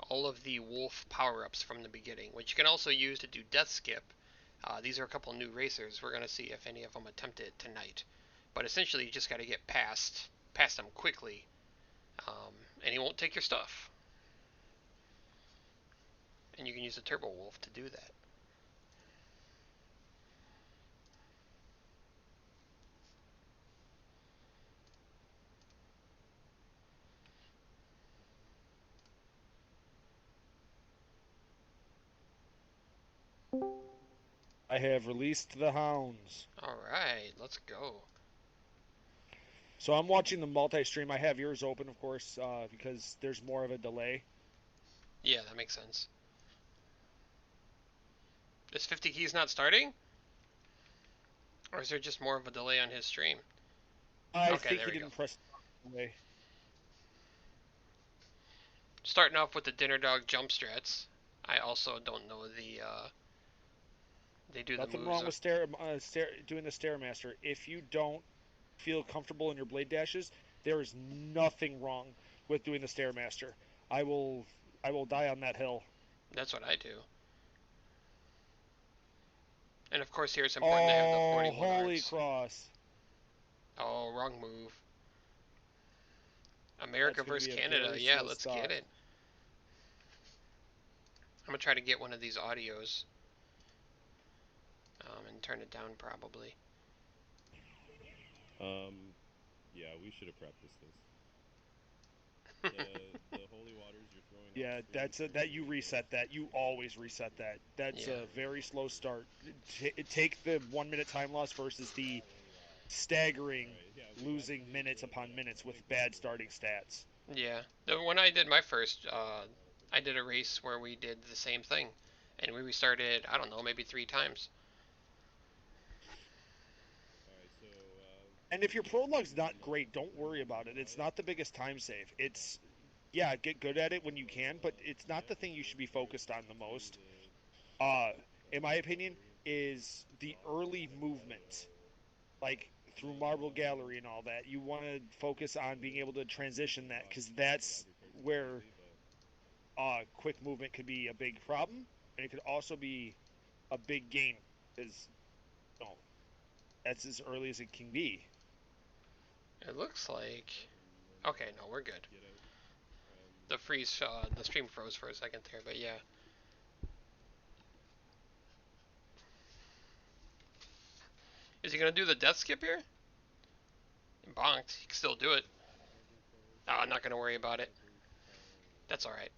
all of the wolf power-ups from the beginning, which you can also use to do death skip. These are a couple new racers. We're going to see if any of them attempt it tonight. But essentially, you just got to get past them quickly, and he won't take your stuff. And you can use a Turbo Wolf to do that. I have released the hounds. Alright, let's go. So I'm watching the multi-stream. I have yours open, of course, because there's more of a delay. Yeah, that makes sense. Is 50 Keys not starting? Or is there just more of a delay on his stream? I Okay, think there he we go. didn't press delay. Starting off with the Dinner Dog jump strats. I also don't know the, they do Nothing the moves. wrong with doing the Stairmaster. If you don't feel comfortable in your blade dashes, there is nothing wrong with doing the Stairmaster. I will die on that hill. That's what I do. And of course here it's important to have the 41 holy arts. cross. Oh, wrong move. America versus Canada. Yeah, let's get it. I'm going to try to get one of these audios. And turn it down probably. Yeah, we should have practiced this. The holy waters you're throwing. Yeah, that you reset that. You always reset that. That's a very slow start. Take the 1 minute time loss versus the staggering losing minutes upon minutes with bad starting stats. Yeah, when I did my first, I did a race where we did the same thing, and we restarted, I don't know, maybe 3 times. And if your prologue's not great, don't worry about it. It's not the biggest time save. It's, yeah, get good at it when you can, but it's not the thing you should be focused on the most. In my opinion, is the early movement, like through Marble Gallery and all that. You want to focus on being able to transition that, because that's where quick movement could be a big problem, and it could also be a big gain, because that's as early as it can be. It looks like... Okay, no, we're good. The stream froze for a second there, but yeah. Is he gonna do the death skip here? Bonked. He can still do it. Oh, I'm not gonna worry about it. That's alright.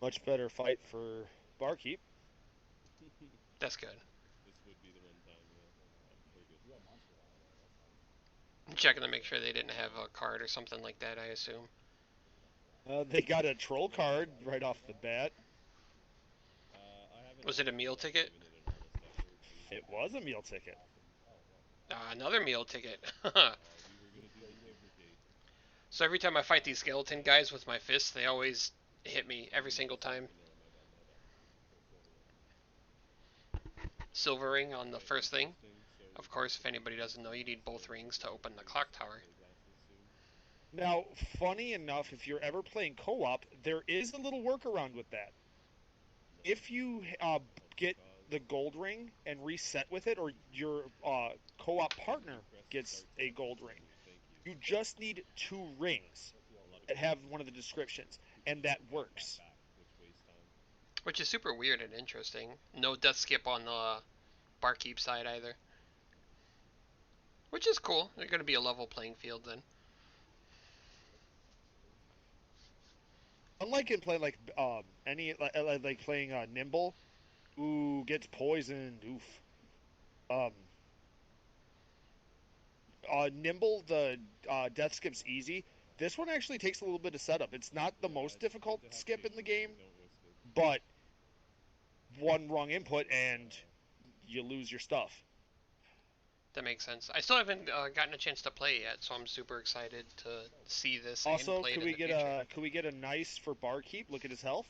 Much better fight for Barkeep. That's good. This would be the runtime, yeah. Very good. I'm checking to make sure they didn't have a card or something like that, I assume. They got a troll card right off the bat. Was it a meal ticket? It was a meal ticket. Another meal ticket. So every time I fight these skeleton guys with my fists, they always hit me every single time. Silver ring on the first thing. Of course, if anybody doesn't know, you need both rings to open the clock tower. Now, funny enough, if you're ever playing co-op, there is a little workaround with that. If you get the gold ring and reset with it, or your co-op partner gets a gold ring, you just need 2 rings that have one of the descriptions, and that works. Which is super weird and interesting. No death skip on the Barkeep side either. Which is cool. They're going to be a level playing field then. Unlike in play like playing Nimble, ooh, gets poisoned, oof. Nimble, the death skip's easy. This one actually takes a little bit of setup. It's not the most difficult skip in the game, but one wrong input and you lose your stuff. That makes sense. I still haven't gotten a chance to play yet, so I'm super excited to see this. Also, and play could we get a nice for Barkeep? Look at his health.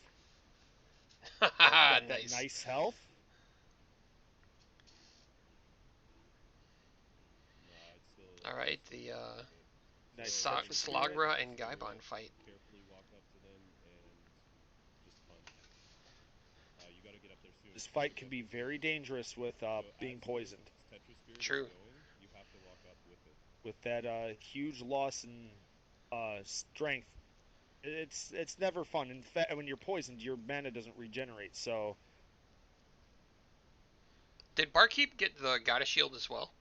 Nice. Nice health. All right, the Nice So catch and speed. Slagra and Gaibon fight. carefully walk up to them and just punch. You got to get up there soon. This fight can be very dangerous with being poisoned. Tetris Spirit True. is going, you have to walk up with it. With that huge loss in strength, it's never fun. In fact, when you're poisoned, your mana doesn't regenerate. So Did Barkeep get the Godschild as well?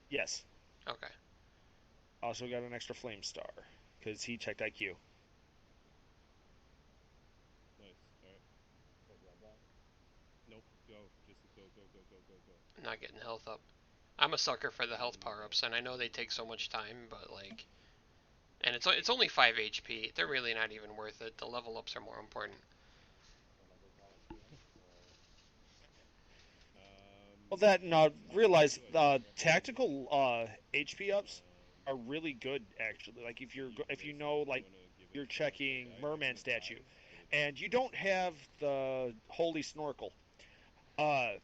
yes, Okay. also got an extra flame star because he checked IQ. Nice. Alright. Nope. Go. Just go. Not getting health up. I'm a sucker for the health power-ups, and I know they take so much time, but like, and it's only 5 HP. They're really not even worth it. The level ups are more important. Well, that and realize tactical HP ups are really good actually. Like if you know like you're checking merman statue, and you don't have the holy snorkel. Yeah,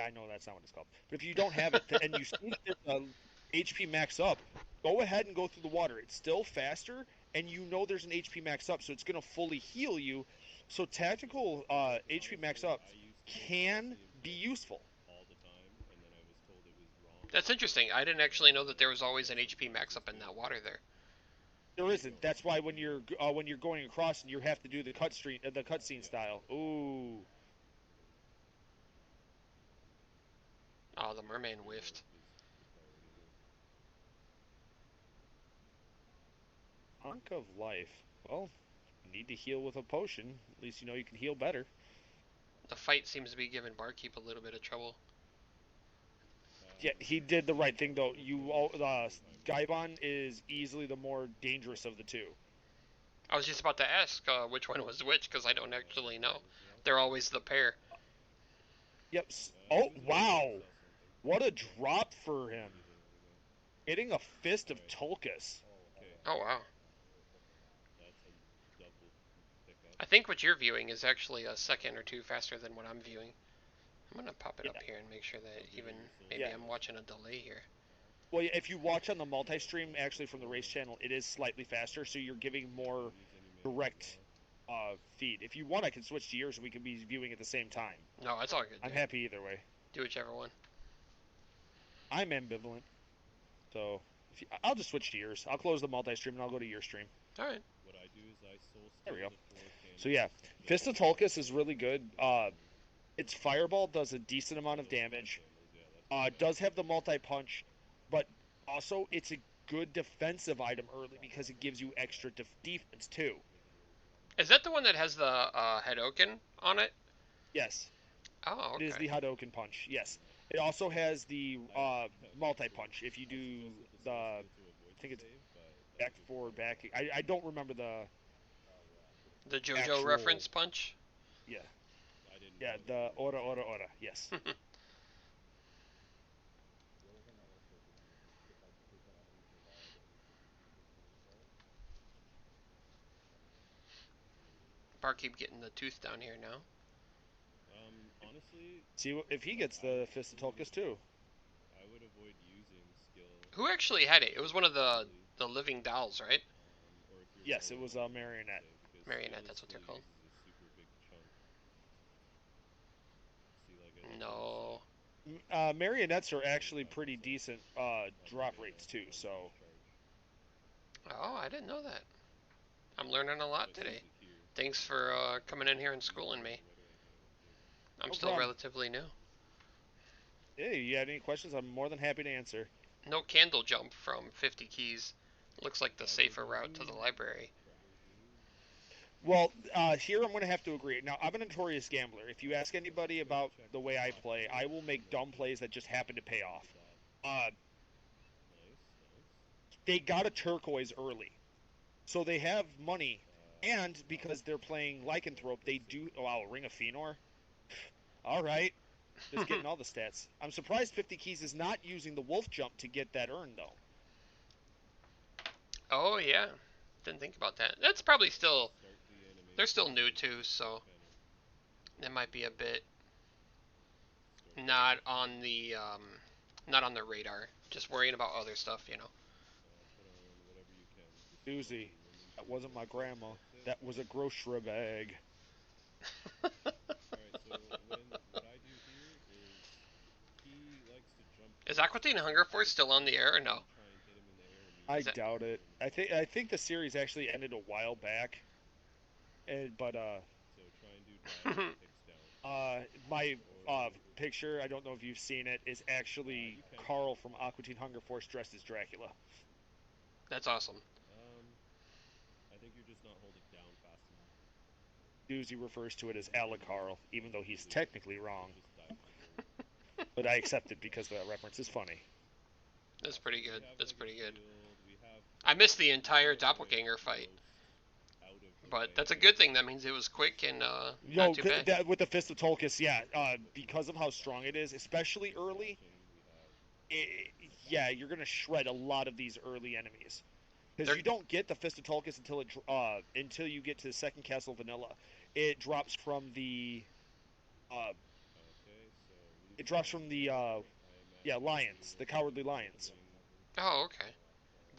I know that's not what it's called. But if you don't have it and you see that there's HP max up, go ahead and go through the water. It's still faster, and you know there's an HP max up, so it's going to fully heal you. So tactical HP max up can be useful. all the time, and then I was told it was wrong. That's interesting. I didn't actually know that there was always an HP max up in that water there. There isn't. That's why when you're going across and you have to do the cutscene style. Ooh. Oh, the merman whiffed. Hunk of life. Well, you need to heal with a potion. At least you know you can heal better. The fight seems to be giving Barkeep a little bit of trouble. Yeah, he did the right thing though. Gaibon is easily the more dangerous of the two. I was just about to ask which one was which, because I don't actually know. They're always the pair. Yep. Oh wow, what a drop for him! Hitting a fist of Tulkas. Oh, wow. That's a double pickup. I think what you're viewing is actually a second or two faster than what I'm viewing. I'm going to pop it up here and make sure that even, maybe I'm watching a delay here. Well, yeah, if you watch on the multi-stream, actually from the race channel, it is slightly faster, so you're giving more direct feed. If you want, I can switch to yours and we can be viewing at the same time. No, it's all good. I'm happy either way. Do whichever one. I'm ambivalent, so I'll just switch to yours. I'll close the multi-stream and I'll go to your stream. All right. What I do is I soul There we go. the 4 So yeah, Fist of Tulkas is really good. Its fireball does a decent amount of damage. Does have the multi-punch, but also it's a good defensive item early because it gives you extra defense too. Is that the one that has the Hadoken on it? Yes. Oh, okay. It is the Hadoken punch. Yes. It also has the multi-punch. If you do the, I think it's back forward back. I don't remember The JoJo actual reference punch? Yeah. Yeah, the ora. Yes. Barkeep getting the tooth down here now. Honestly, See if he gets the Fist of Tulkas too. I would avoid using skill. Who actually had it? It was one of the living dolls, right? Yes, it was a marionette. Marionette, that's what they're called. No. Marionettes are actually pretty decent drop rates too. So. Oh, I didn't know that. I'm learning a lot today. Thanks for coming in here and schooling me. I'm still relatively new. Hey, you had any questions? I'm more than happy to answer. No candle jump from 50 keys. Looks like the safer route to the library. Well, here I'm going to have to agree. Now, I'm a notorious gambler. If you ask anybody about the way I play, I will make dumb plays that just happen to pay off. They got a turquoise early. So they have money, and because they're playing Lycanthrope, they do... Oh, wow, Ring of Fëanor? All right. Just getting all the stats. I'm surprised 50 Keys is not using the Wolf Jump to get that urn, though. Oh, yeah. Didn't think about that. That's probably still... They're still new, too, so... That might be a bit... Not on the not on the radar. Just worrying about other stuff, you know. Put on whatever you can. Doozy. That wasn't my grandma. That was a grocery bag. Alright, so what I do here is he likes to jump Is towards Aqua Teen us, Hunger so I Force still on the air or no? try and hit him in the air I Is it? doubt it. I think the series actually ended a while back. But So try and do diagonal kicks down. my picture, I don't know if you've seen it, is actually Carl from Aqua Teen Hunger Force dressed as Dracula. That's awesome. I think you're just not holding down fast enough. Doozy refers to it as Carl, even though he's technically wrong. Just dive forward. But I accept it because the reference is funny. That's pretty good. That's pretty good. We have I missed the entire doppelganger fight, out of the but way. that's a good thing. That means it was quick and Yo, not too bad. with the Fist of Tolkis, yeah, because of how strong it is, especially early, yeah, you're gonna shred a lot of these early enemies. Because you don't get the Fist of Tolkis until you get to the second Castle Vanilla. It drops from the lions, the cowardly lions. Oh, okay.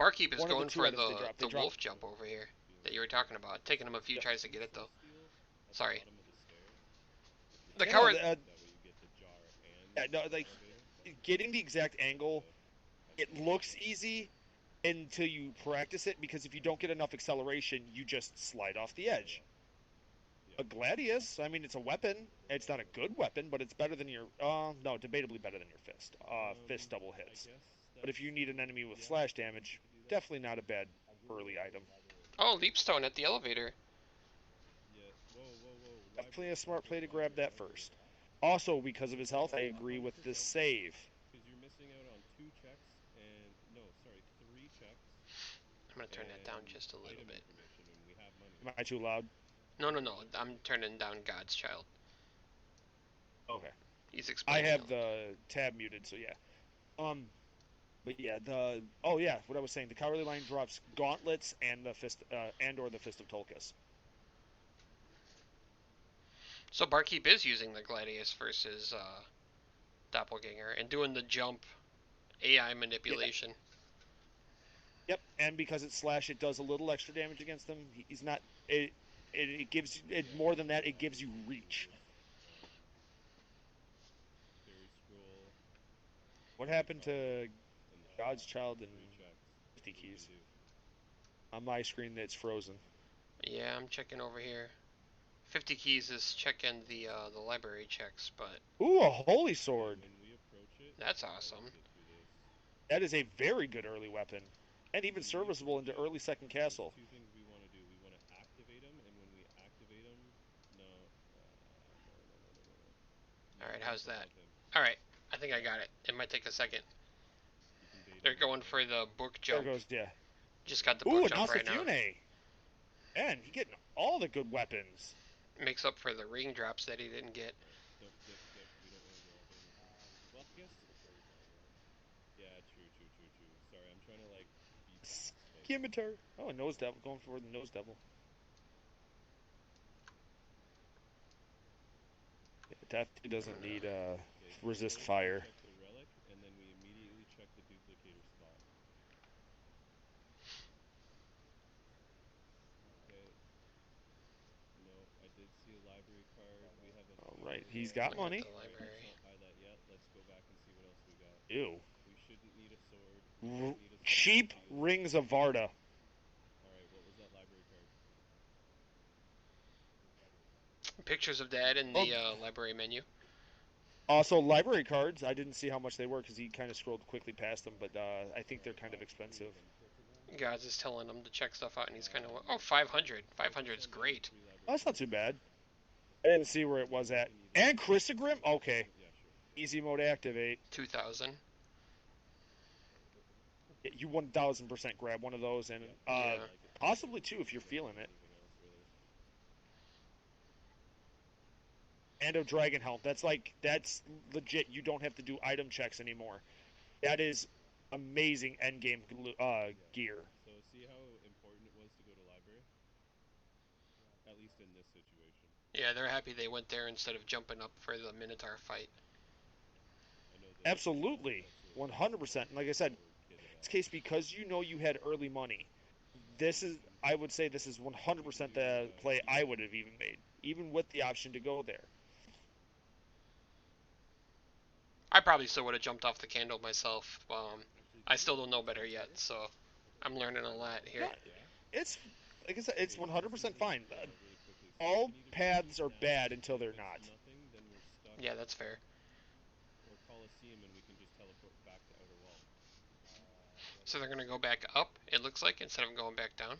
Barkeep is One of the going two for items they the drop. wolf jump over here that you were talking about. Taking him a few tries to get it though. Sorry. The Yeah, coward. like getting the exact angle, it looks easy until you practice it, because if you don't get enough acceleration, you just slide off the edge. A Gladius, I mean, it's a weapon. It's not a good weapon, but it's better than your no, debatably better than your fist. Fist double hits. But if you need an enemy with slash damage, definitely not a bad early item. Oh, Leapstone at the elevator. Definitely a smart play to grab that first. Also, because of his health, I agree with the save. Because you're missing out on 2 checks and 3 checks. I'm gonna turn that down just a little bit. And we have money. Am I too loud? No. I'm turning down Godschild. Okay. He's explaining. I have the tab muted, so yeah. But yeah, what I was saying, the Cowardly Lion drops gauntlets and the fist, or the Fist of Tolkis. So Barkeep is using the Gladius versus Doppelganger and doing the jump AI manipulation. Yep, and because it's slash, it does a little extra damage against them. He's not. It gives it more than that. It gives you reach. What happened to Godschild and 50 keys? On my screen, it's frozen. Yeah, I'm checking over here. 50 keys is checking the library checks, but ooh, a holy sword. That's awesome. That is a very good early weapon, and even serviceable into early second castle. 2 things we want to do. We want to activate him, and when we activate him, no. All right, how's that? All right, I think I got it. It might take a second. They're going for the book jump. There goes, yeah. Just got the book jump right now. Man, he getting all the good weapons. Makes up for the ring drops that he didn't get. Well, I guess. Yeah, true. Sorry, I'm trying to like be fast. Scimitar. Oh, a nose devil. Going for the nose devil. It definitely doesn't need resist fire. Check the relic, and then we immediately check the duplicator spot. Okay. No, I did see a library card. We have a. All right, he's got money. Let's not buy that yet. Let's go back and see what else we got. Ew. We shouldn't need a sword. Cheap Rings of Varda. Alright, what was that library card? Pictures of that in the library menu. Also, library cards. I didn't see how much they were because he kind of scrolled quickly past them, but I think they're kind of expensive. Gods is telling him to check stuff out, and he's kind of 500. 500 is great. Oh, that's not too bad. I didn't see where it was at. And Chrysogrim? Okay. Easy mode activate. 2,000. You 1,000% grab one of those, and possibly two if you're feeling it. And a Dragon Helm. That's legit. You don't have to do item checks anymore. That is amazing endgame gear. So see how important it was to go to library? At least in this situation. Yeah, they're happy they went there instead of jumping up for the Minotaur fight. Absolutely. 100%. And like I said, it's case because you know you had early money. I would say this is 100% the play I would have even made, even with the option to go there. I probably still would have jumped off the candle myself. I still don't know better yet, so I'm learning a lot here. It's like I said, it's 100% fine. All paths are bad until they're not. Yeah, that's fair. Or Coliseum, and we can just teleport back to Outer Wall. So they're gonna go back up. It looks like instead of going back down.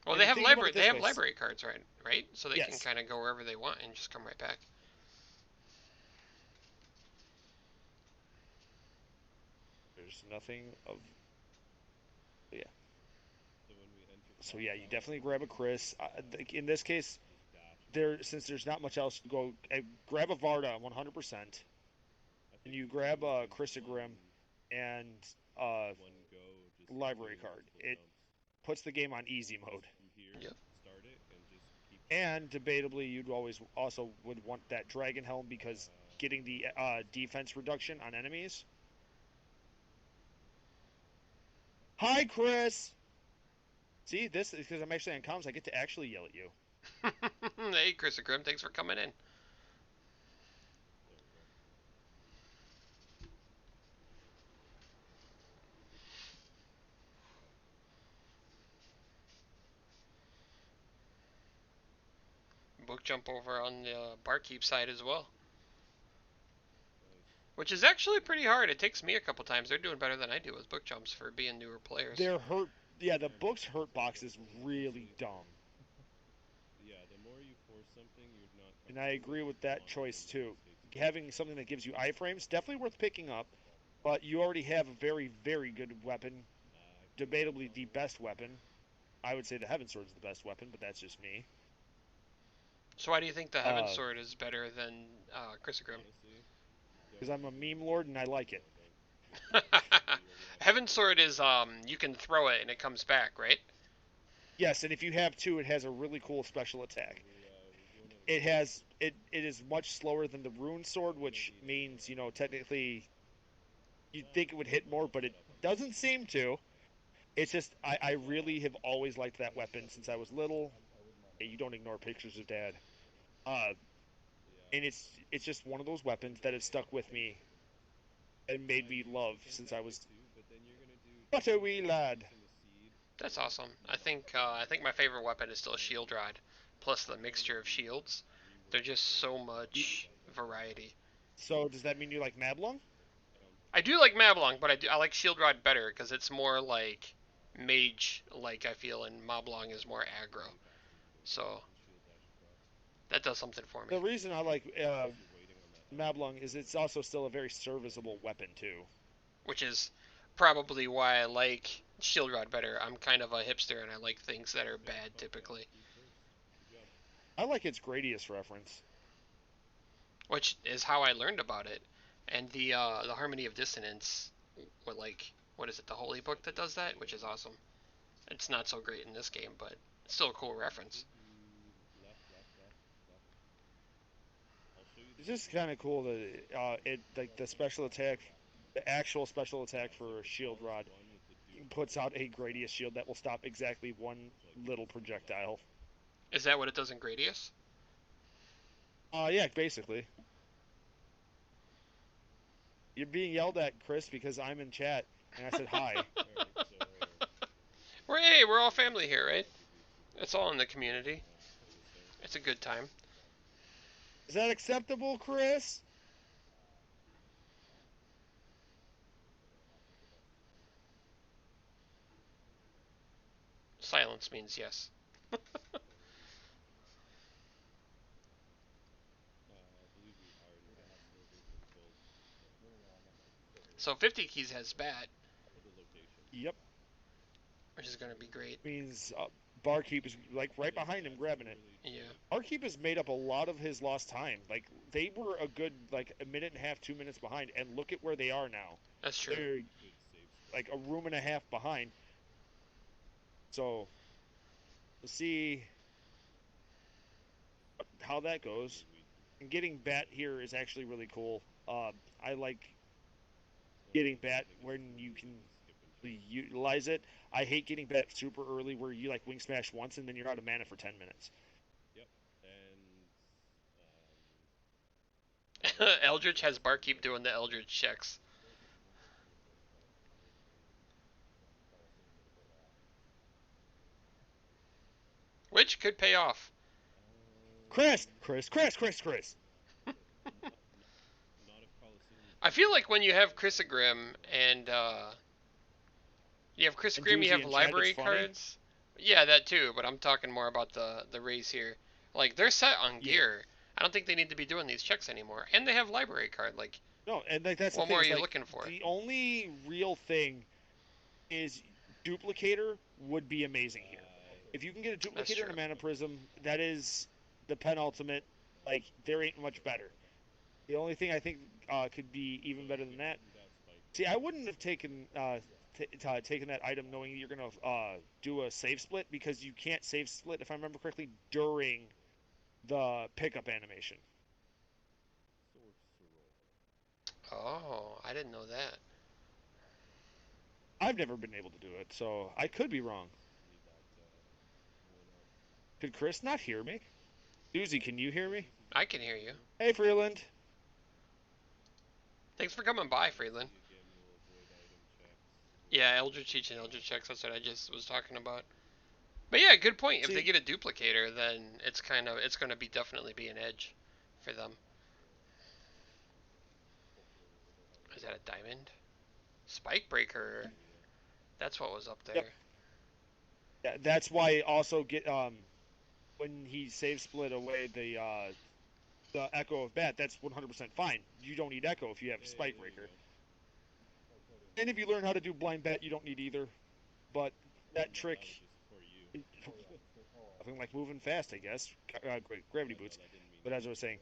Well, And they have think about library. it They this have way. library cards, right? Right. So they can Yes. kind of go wherever they want and just come right back. There's nothing of. Yeah. So when we enter So yeah, you definitely grab a Chris. In this case, since there's not much else to go, grab a Varda 100%, and you grab a Christogrim and one go, just library do card. multiple It jumps. puts the game on easy mode. From here, Yep. start it, and just keep And debatably, you'd always also would want that Dragon Helm because getting the defense reduction on enemies. Hi, Chris. See, this is because I'm actually on comms. I get to actually yell at you. Hey, Chris and Grim, thanks for coming in. There we go. Book jump over on the barkeep side as well, Nice. which is actually pretty hard. It takes me a couple times. They're doing better than I do with book jumps for being newer players. They're hurt. Yeah, the book's hurt box is really dumb. Yeah, the more you force something, you're not. And I agree with that choice too. Having something that gives you iframes, definitely worth picking up. But you already have a very, very good weapon. Debatably the best weapon. I would say the Heaven Sword is the best weapon, but that's just me. So why do you think the Heaven Sword is better than Chrysogrim? Because I'm a meme lord and I like it. Heaven Sword is you can throw it and it comes back, right? Yes, and if you have two, it has a really cool special attack. It is much slower than the Rune Sword, which means, technically you'd think it would hit more, but it doesn't seem to. It's just I really have always liked that weapon since I was little. Hey, you don't ignore pictures of Dad. And it's just one of those weapons that has stuck with me and made me love since I was but a wee lad. That's awesome. I think my favorite weapon is still a Shield Rod, plus the mixture of shields. There's just so much variety. So does that mean you like Mablung? I do like Mablung, but I like Shield Rod better because it's more like mage, like I feel, and Mablung is more aggro. So that does something for me. The reason I like Mablung is it's also still a very serviceable weapon too. Which is probably why I like Shield Rod better. I'm kind of a hipster and I like things that are bad typically. I like its Gradius reference. Which is how I learned about it. And the Harmony of Dissonance, what is it, the Holy Book that does that, which is awesome. It's not so great in this game, but it's still a cool reference. It's just kind of cool that the special attack, the actual special attack for Shield Rod, puts out a Gradius shield that will stop exactly one little projectile. Is that what it does in Gradius? Yeah, basically. You're being yelled at, Chris, because I'm in chat and I said hi. We're all family here, right? It's all in the community. It's a good time. Is that acceptable, Chris? Silence means yes. So 50 keys has bat. Yep. Which is going to be great. Means Barkeep is like right behind him grabbing it. Yeah. Barkeep has made up a lot of his lost time. Like they were a good a minute and a half, 2 minutes behind, and look at where they are now. That's true. They're like a room and a half behind. So we'll see how that goes. And getting bat here is actually really cool. I like getting bat when you can utilize it. I hate getting bat super early where you like wing smash once and then you're out of mana for 10 minutes. Yep. And um, Eldritch has Barkeep doing the Eldritch checks. Which could pay off. Chris, Chris, Chris, Chris, Chris. not if Coliseum. I feel like when you have Chrysogrim and you have And Chrysogrim, you Doozy have and Chad, it's library funny. cards. Yeah, that too, but I'm talking more about the rays here. Like they're set on Yeah. gear. I don't think they need to be doing these checks anymore. And they have library card. Like, No, and like that's the what thing. more are Is you like looking for? the only real thing is duplicator would be amazing here. If you can get a That's duplicator and a true. mana prism, that is the penultimate. Like there ain't much better. The only thing I think could be even better than that. See, I wouldn't have taken taken that item knowing you're gonna do a save split because you can't save split if I remember correctly during the pickup animation. Oh, I didn't know that. I've never been able to do it, so I could be wrong. Could Chris not hear me? Susie, can you hear me? I can hear you. Hey, Freeland. Thanks for coming by, Freeland. Yeah, eldritch and eldritch checks. That's what I just was talking about. But yeah, good point. If they See, get a duplicator, then it's going to be definitely be an edge for them. Is that a diamond? Spike breaker. That's what was up yep. there. Yeah, that's why also get when he save split away the Echo of Bat, that's 100% fine. You don't need Echo if you have Spike Breaker. And if you learn how to do Blind Bet, you don't need either. But that trick, nothing like moving fast, I guess. Gravity boots. But as I was saying,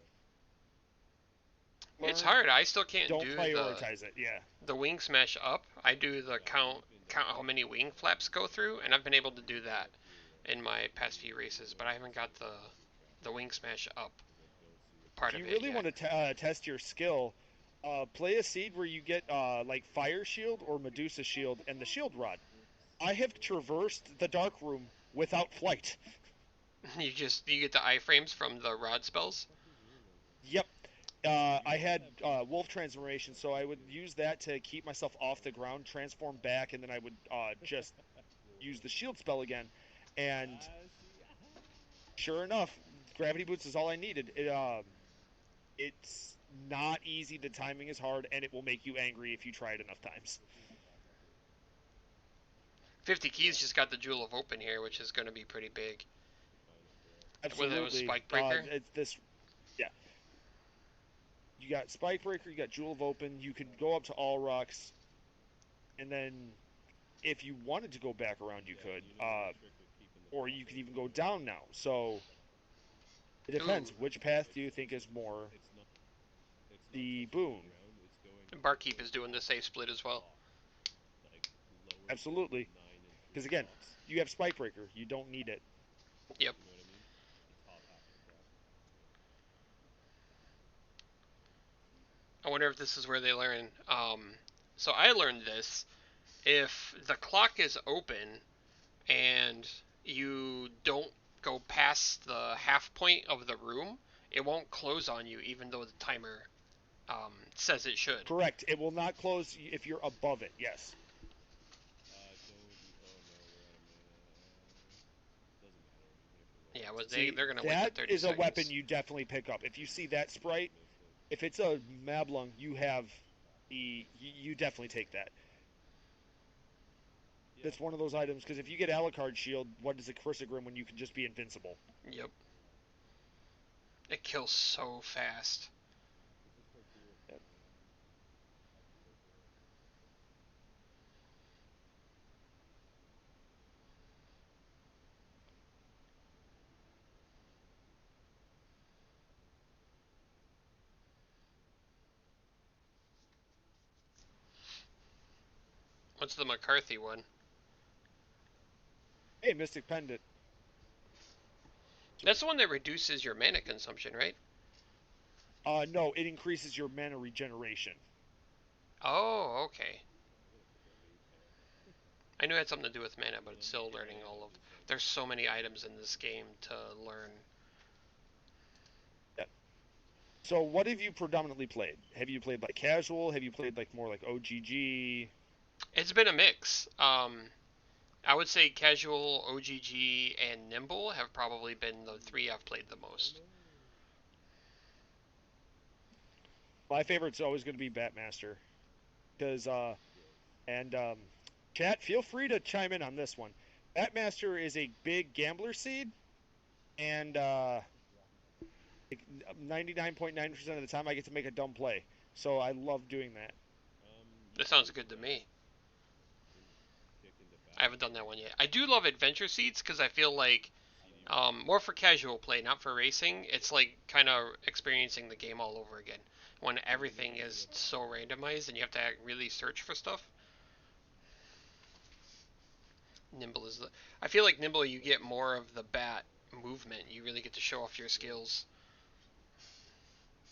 It's learn, hard. I still can't don't do prioritize it. Yeah. the wing smash up. I do the count how many wing flaps go through, and I've been able to do that in my past few races, but I haven't got the wing smash up part If of you it really yet. want to test your skill, play a seed where you get like Fire Shield or Medusa Shield and the Shield Rod. I have traversed the Dark Room without flight. You get the iframes from the rod spells. Yep. I had Wolf Transformation, so I would use that to keep myself off the ground, transform back, and then I would just use the shield spell again. And sure enough, Gravity Boots is all I needed. It's not easy, the timing is hard, and it will make you angry if you try it enough times. 50 Keys just got the Jewel of Open here, which is going to be pretty big. Whether it was Absolutely. Spike Breaker. It's this, yeah. You got Spike Breaker, you got Jewel of Open, you could go up to All Rocks, and then if you wanted to go back around, you could. Or you could even go down now. So it depends. Ooh. Which path do you think is more the boon? Barkeep is doing the safe split as well. Absolutely. Because again, you have Spike Breaker. You don't need it. Yep. I wonder if this is where they learn. So I learned this. If the clock is open and you don't go past the half point of the room, it won't close on you, even though the timer says it should. Correct. It will not close if you're above it. Yes. Yeah, well, See, they're gonna wait the that 30 is a seconds. weapon you definitely pick up. If you see that sprite, if it's a Mablung, you have you definitely take that. That's one of those items because if you get Alucard Shield, what is a Chrysogrim when you can just be invincible? Yep. It kills so fast. Yep. What's the McCarthy one? Hey, Mystic Pendant. That's the one that reduces your mana consumption, right? No, it increases your mana regeneration. Oh, okay. I knew it had something to do with mana, but it's still learning all of. There's so many items in this game to learn. Yeah. So what have you predominantly played? Have you played like casual? Have you played like more like OGG? It's been a mix. I would say casual, OGG, and nimble have probably been the three I've played the most. My favorite's always going to be Batmaster because and chat, feel free to chime in on this one. Batmaster is a big gambler seed, and 99.9% of the time I get to make a dumb play. So I love doing that. That sounds good to me. I haven't done that one yet. I do love adventure seats because I feel like more for casual play, not for racing. It's like kind of experiencing the game all over again when everything is so randomized and you have to really search for stuff. Nimble is the. I feel like nimble you get more of the bat movement. You really get to show off your skills.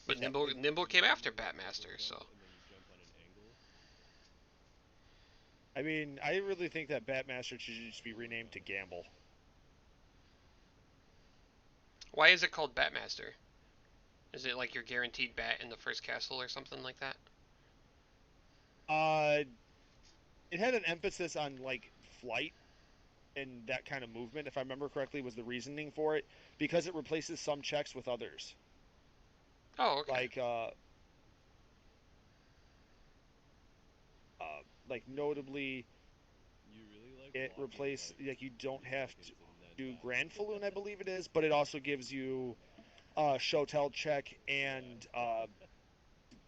But Yeah, nimble came after Batmaster, so. I mean, I really think that Batmaster should just be renamed to Gamble. Why is it called Batmaster? Is it like your guaranteed bat in the first castle or something like that? Uh, it had an emphasis on like flight and that kind of movement, if I remember correctly, was the reasoning for it because it replaces some checks with others. Oh, okay. Like notably, it replaced like you don't have to do Grand Falloon, I believe it is, but it also gives you Shotel check and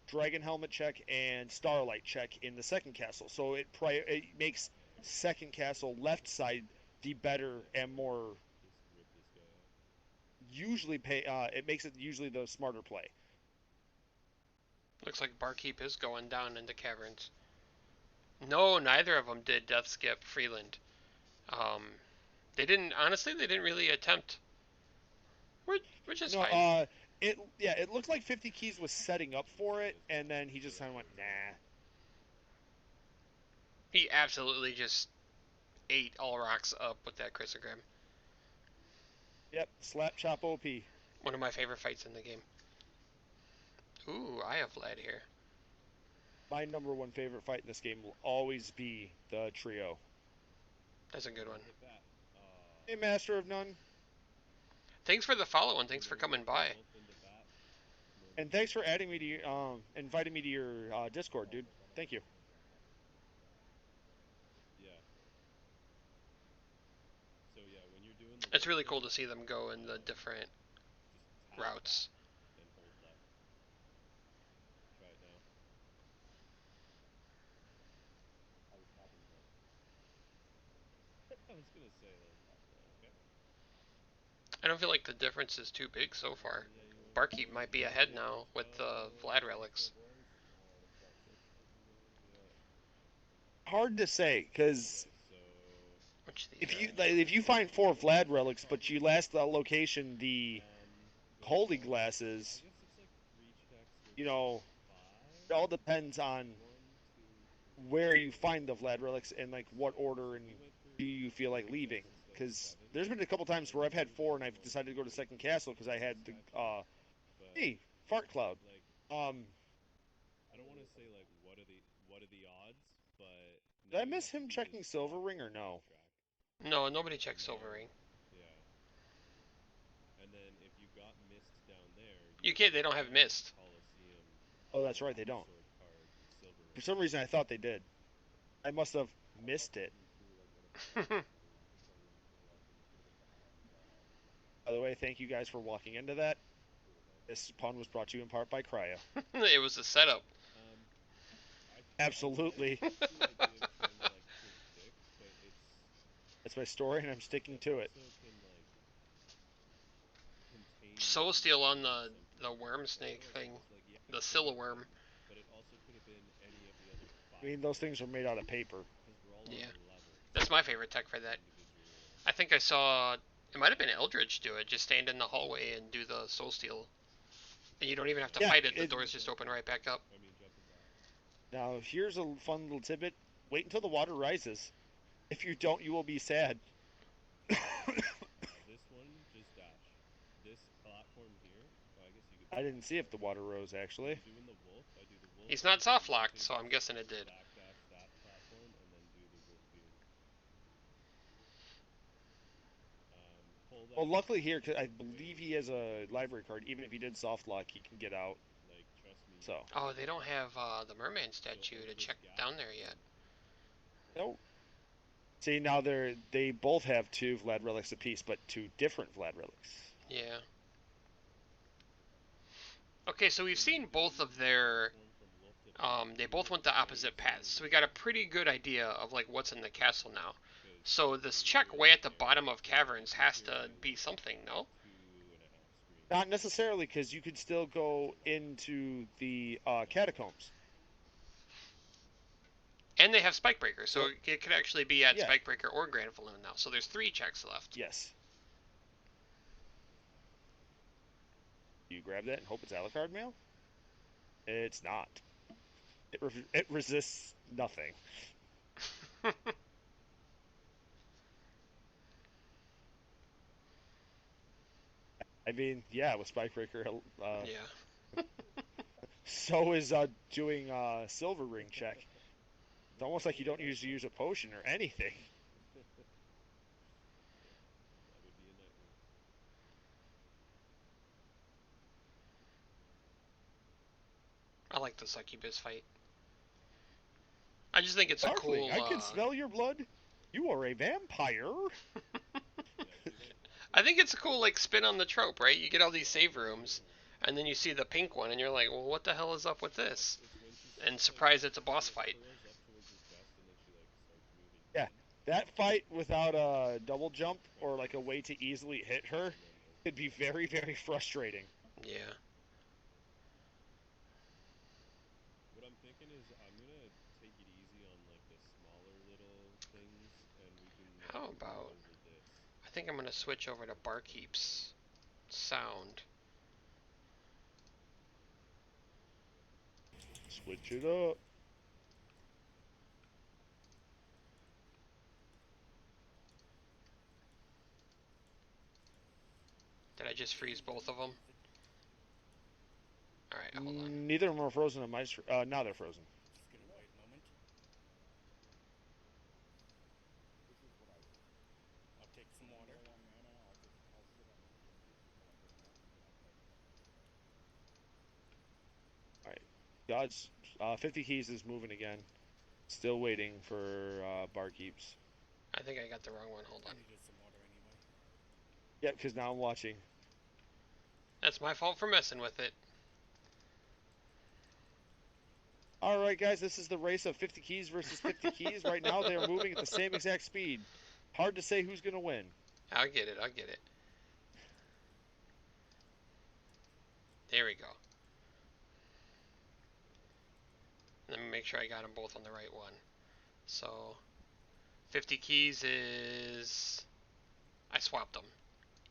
Dragon Helmet check and Starlight check in the second castle. So it makes second castle left side the better and more usually pay. It makes it usually the smarter play. Looks like Barkeep is going down into caverns. No, neither of them did Death Skip Freeland. Um, they didn't. Honestly, they didn't really attempt, which is No, fine. it looked like 50 Keys was setting up for it, and then he just kind of went nah. He absolutely just ate all rocks up with that Chrysogram. Yep, slap chop OP. One of my favorite fights in the game. Ooh, I have lead here. My number one favorite fight in this game will always be the trio. That's a good one. Hey, Master of None. Thanks for the follow and thanks for coming by. And thanks for adding me to your, inviting me to your Discord, dude. Thank you. It's really cool to see them go in the different routes. I don't feel like the difference is too big so far. Barkeep might be ahead now with the Vlad relics. Hard to say, because If if you find 4 Vlad relics, but you last the location the holy glasses, you know, it all depends on where you find the Vlad relics and like what order and do you feel like leaving. Because there's been a couple times where I've had 4 and I've decided to go to second castle because I had the hey, fart cloud. Um, did I miss him checking Silver Ring or no? No, nobody checks Silver Ring. You can't. They don't have mist. Oh, that's right, they don't. For some reason, I thought they did. I must have missed it. By the way, thank you guys for walking into that. This pun was brought to you in part by Cryo. It was a setup. Absolutely. That's my story, and I'm sticking to it. Soul Steel on the worm snake thing, the Silverworm. I mean, those things are made out of paper. Yeah, that's my favorite tech for that. I think I saw it might have been eldri7ch do it. Just stand in the hallway and do the Soul Steel, and you don't even have to fight it. The doors just open right back up. Now, here's a fun little tidbit. Wait until the water rises. If you don't, you will be sad. This one, just dash. This platform here, oh, I guess you could I do didn't see if the water rose, actually. I'm doing the wolf. I do the wolf. He's not And then soft you locked, can so I'm guessing it did. backdash that platform and then do the wolf here. Pull Well, that. luckily here, cause I Wait, believe he has a library card. Even if he did soft lock, he can get out. like, trust me. So. Oh, they don't have the merman statue to this check gap, down there yet. Nope. See, now they both have 2 Vlad relics apiece, but 2 different Vlad relics. Yeah. Okay, so we've seen both of their. They both went the opposite paths, so we got a pretty good idea of like what's in the castle now. So this check way at the bottom of caverns has to be something, no? Not necessarily, because you could still go into the catacombs. And they have Spikebreaker, so it could actually be at Yeah. Spikebreaker or Grand Falloon now. So there's 3 checks left. Yes. You grab that and hope it's Alucard mail? It's not. It resists nothing. I mean, yeah, with Spikebreaker. Yeah. So is doing Silver Ring check. It's almost like you don't usually use a potion or anything. That would be a nightmare. I like the succubus fight. I just think it's a cool. Darkling, I can smell your blood. You are a vampire. I think it's a cool like spin on the trope, right? You get all these save rooms, and then you see the pink one, and you're like, well, what the hell is up with this? And surprise, it's a boss fight. Yeah, that fight without a double jump or like a way to easily hit her could be very, very frustrating. Yeah. What I'm thinking is I'm gonna take it easy on like the smaller little things, and we can. How about? Over this. I think I'm gonna switch over to Barkeep's sound. Switch it up. Did I just freeze both of them? All right, hold on. Neither of them are frozen on my now they're frozen. Just gonna wait a moment. I'll take some water. All right, God's 50 keys is moving again. Still waiting for Barkeeps. I think I got the wrong one. Hold I on. needed some water anyway. Yep, because now I'm watching. That's my fault for messing with it. All right, guys, this is the race of 50 keys versus 50 keys. Right now, they are moving at the same exact speed. Hard to say who's going to win. I'll get it. I'll get it. There we go. Let me make sure I got them both on the right one. So, 50 keys is... I swapped them.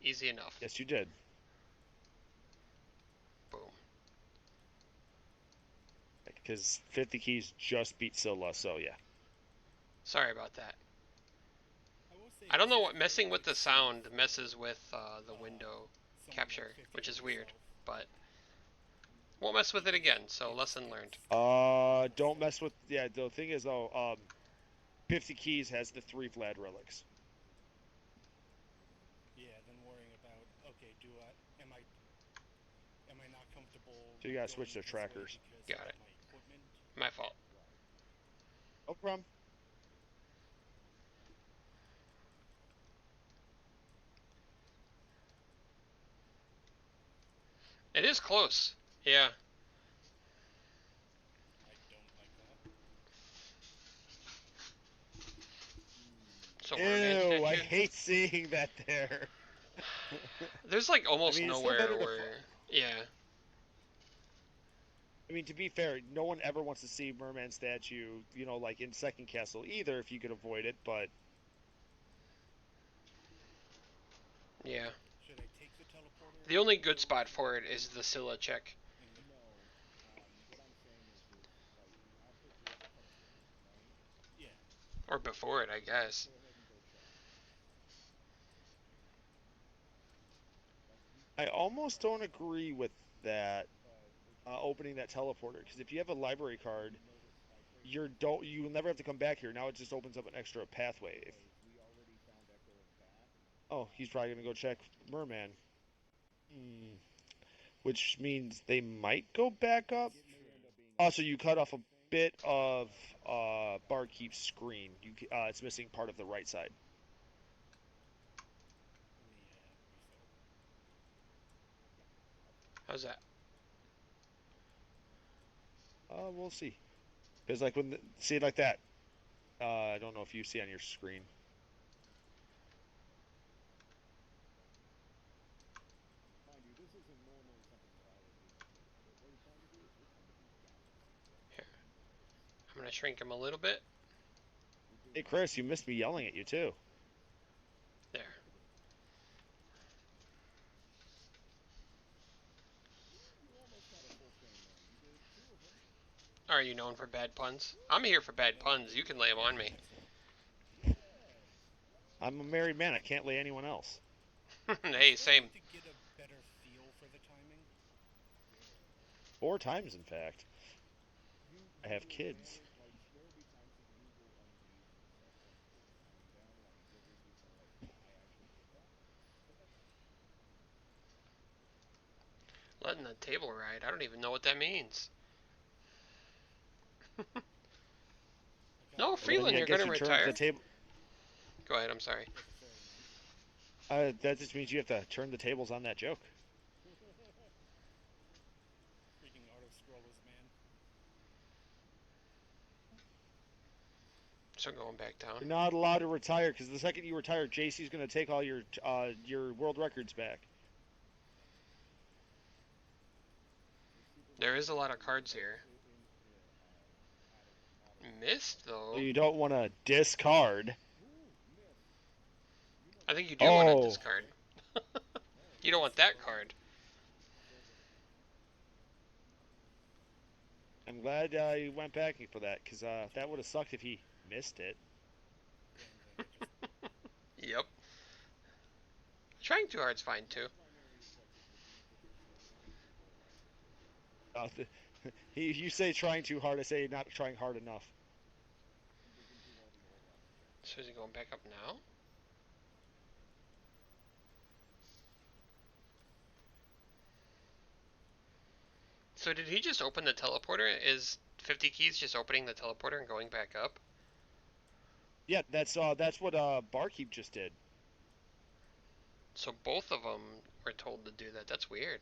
Easy enough. Yes, you did. Boom. Because 50 keys just beat Scylla, so yeah. Sorry about that. will say I don't this know is what messing very with the sound messes with the window someone capture, like 50 which is like weird, yourself. but won't mess with it again, so lesson learned. Don't mess with... Yeah, the thing is, though, 50 keys has the 3 Vlad relics. Yeah, then worrying about am I not comfortable? So you gotta going switch their this way trackers. because Got of it. My equipment? My fault. No problem. It is close. Yeah. I don't like that. So Ew, I hate seeing that there. There's like almost I mean, it's still nowhere better to where... Yeah. I mean, to be fair, no one ever wants to see Merman statue, you know, like in Second Castle either, if you could avoid it, but... Yeah. Should I take the teleporter? The only good spot for it is the Scylla check. Or before it, I guess. I almost don't agree with that opening that teleporter, because if you have a library card, you will never have to come back here. Now it just opens up an extra pathway. Oh, he's probably gonna go check Merman. Hmm. Which means they might go back up. Also, you cut off a bit of Barkeep's screen. It's missing part of the right side. How's that? We'll see. Because like see it like that. I don't know if you see on your screen. Here. I'm gonna shrink him a little bit. Hey Chris, you missed me yelling at you too. There. Are you known for bad puns? I'm here for bad puns. You can lay them on me. I'm a married man. I can't lay anyone else. Hey, same. To get a better feel for the timing. 4 times, in fact. I have kids. Letting the table ride. I don't even know what that means. No, Freeland, you're going to retire? The table. Go ahead, I'm sorry. That just means you have to turn the tables on that joke. Freaking auto-scrollers, man. So going back down. You're not allowed to retire, because the second you retire, JC's going to take all your world records back. There is a lot of cards here. Missed, though. So you don't want to discard. I think you do want to discard. You don't want that card. I'm glad you went back for that, because that would have sucked if he missed it. Yep. Trying too hard's fine, too. You say trying too hard, I say not trying hard enough. So is he going back up now? So did he just open the teleporter? Is 50 keys just opening the teleporter and going back up? Yeah, that's what Barkeep just did. So both of them were told to do that. That's weird.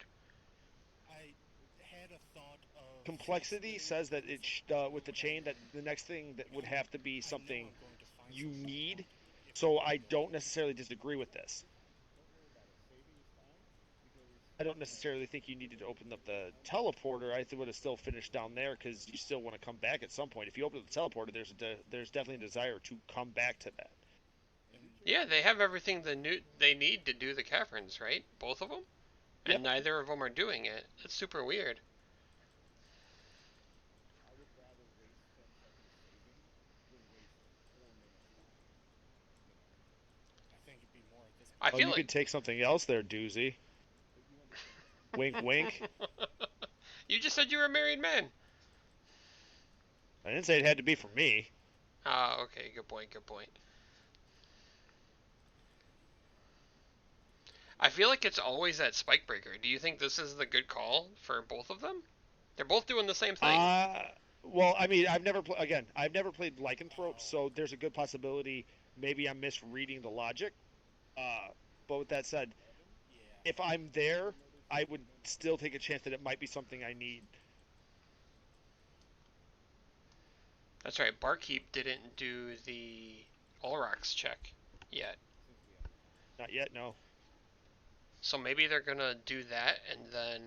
I had a thought of... Complexity says that with the chain, that the next thing that would have to be something you need. So I don't necessarily disagree with this. I don't necessarily think you needed to open up the teleporter. I would have still finished down there, because you still want to come back at some point. If you open up the teleporter, there's definitely a desire to come back to that. Yeah, they have everything they need to do the caverns, right? Both of them? And Yep. neither of them are doing it. That's super weird. I feel you like... could take something else there, doozy. Wink, wink. You just said you were a married man. I didn't say it had to be for me. Ah, okay, good point, good point. I feel like it's always that spike breaker. Do you think this is the good call for both of them? They're both doing the same thing. Well, I mean, I've never played Lycanthrope, so there's a good possibility maybe I'm misreading the logic. But with that said, if I'm there, I would still take a chance that it might be something I need. That's right. Barkeep didn't do the Olrox check yet. Not yet, no. So maybe they're gonna do that and then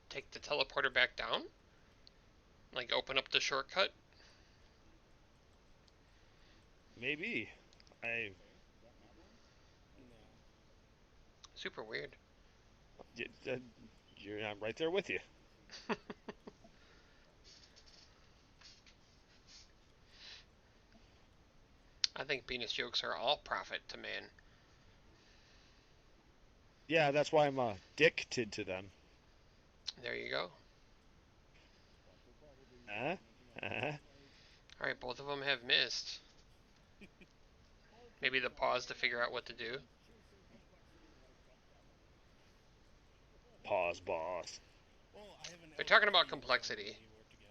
take the teleporter back down? Like open up the shortcut? Maybe. No. Super weird. I'm right there with you. think penis jokes are all profit to man. Yeah, that's why I'm addicted to them. There you go. Uh, uh. Alright, both of them have missed. Maybe the pause to figure out what to do. Pause, boss. Well, I have an They're talking about LG complexity. telling me where to go.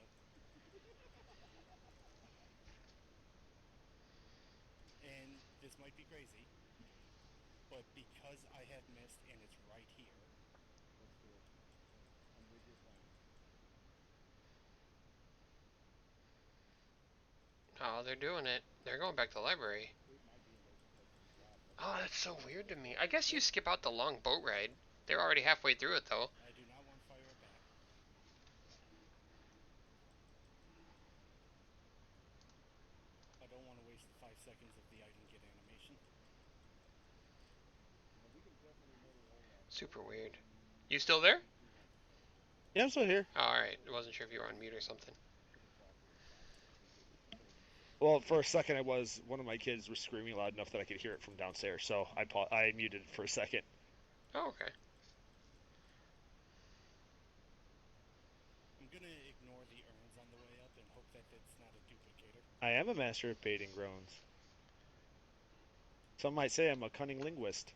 And this might be crazy, but because I have missed and it's right here, Let's do it. I'm with your plan. Oh, they're doing it. They're going back to the library. It might be in those places drop. Oh, that's so weird to me. I guess you skip out the long boat ride. They're already halfway through it, though. I do not want to fire it back. I don't want to waste the 5 seconds of the item get animation. We can definitely motor roll that. Super weird. You still there? Yeah, I'm still here. Oh, alright. I wasn't sure if you were on mute or something. Well, for a second, I was. One of my kids was screaming loud enough that I could hear it from downstairs, so I muted it for a second. Oh, okay. I'm going to ignore the urns on the way up and hope that it's not a duplicator. I am a master of baiting groans. Some might say I'm a cunning linguist.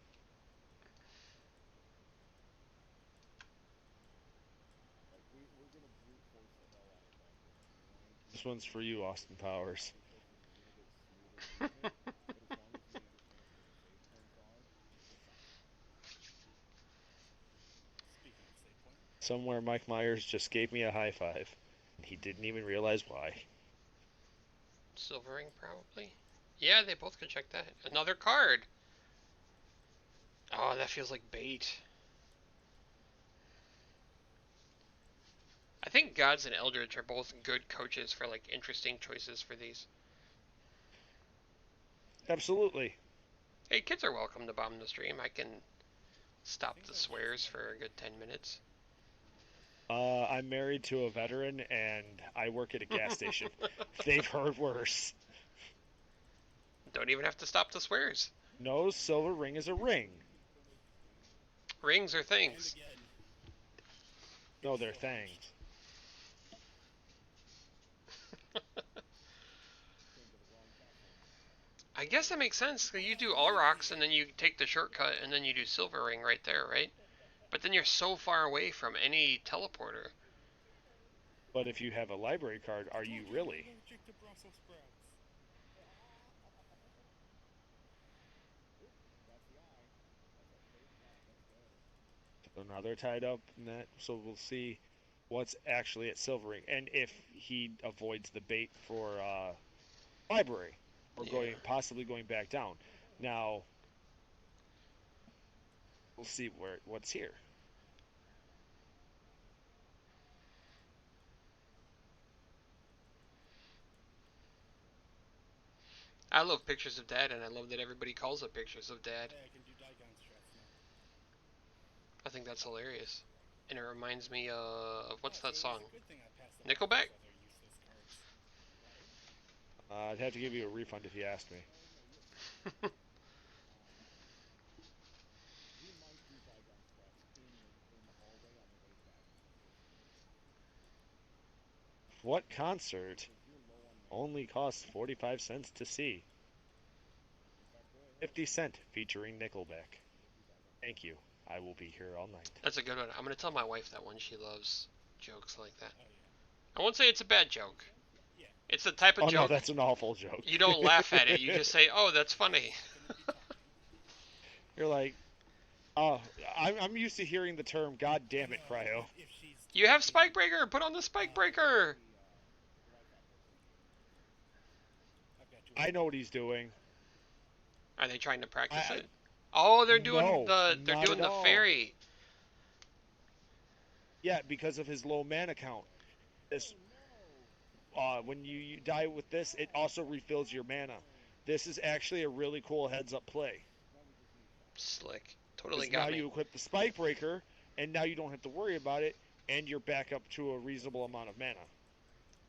Like, we're gonna brute force the hell out of that thing. This one's for you, Austin Powers. Because it's a little bit smoother movement, but as long as we understand where the save points are, we're fine. Speaking of save point, Somewhere Mike Myers just gave me a high five. He didn't even realize why. Silvering, probably? Yeah, they both could check that. Another card! Oh, that feels like bait. I think Gods and Eldritch are both good coaches for, like, interesting choices for these. Absolutely. Hey, kids are welcome to bomb the stream. I can stop the swears for a good 10 minutes. I'm married to a veteran, and I work at a gas station. They've heard worse. Don't even have to stop the swears. No silver ring is a ring. Rings are and things. again, No, they're things. I guess that makes sense. You do all rocks, and then you take the shortcut, and then you do silver ring right there, right? But then you're so far away from any teleporter. But if you have a library card, are you really? allergic to Brussels sprouts. That's the eye. That's our first drop. Let's go. So now they're tied up in that, so we'll see what's actually at silver ring. And if he avoids the bait for library, or Yeah. possibly going back down. Now, we'll see what's here. I love pictures of Dad, and I love that everybody calls it pictures of Dad. Hey, I can do Digon strats now. I think that's hilarious. And it reminds me of, what's that So it was song? a good thing I passed up Nickelback? those other useless cards. I'd have to give you a refund if you asked me. We might do Digon strats in the hallway on the way back to the first floor. What concert Because you're low on mana. only costs 45 cents to see? 50 Cent featuring Nickelback. Thank you. I will be here all night. That's a good one. I'm going to tell my wife that one. She loves jokes like that. Oh, yeah. I won't say it's a bad joke. Yeah. It's the type of Oh no, joke that's an awful joke. you don't laugh at it. You just say, oh, that's funny. Gonna be fine. You're like, oh, I'm used to hearing the term "God damn it, cryo." If she's You have Spike Breaker! Put on the Spike Breaker! I've got two. I know what he's doing. Are they trying to practice I- it? Oh, they're doing No, they're not doing at the all. fairy. Yeah, because of his low mana count. This, when you die with this, it also refills your mana. This is actually a really cool heads-up play. Slick. Totally 'Cause now got me. you equip the Spike Breaker, and now you don't have to worry about it, and you're back up to a reasonable amount of mana.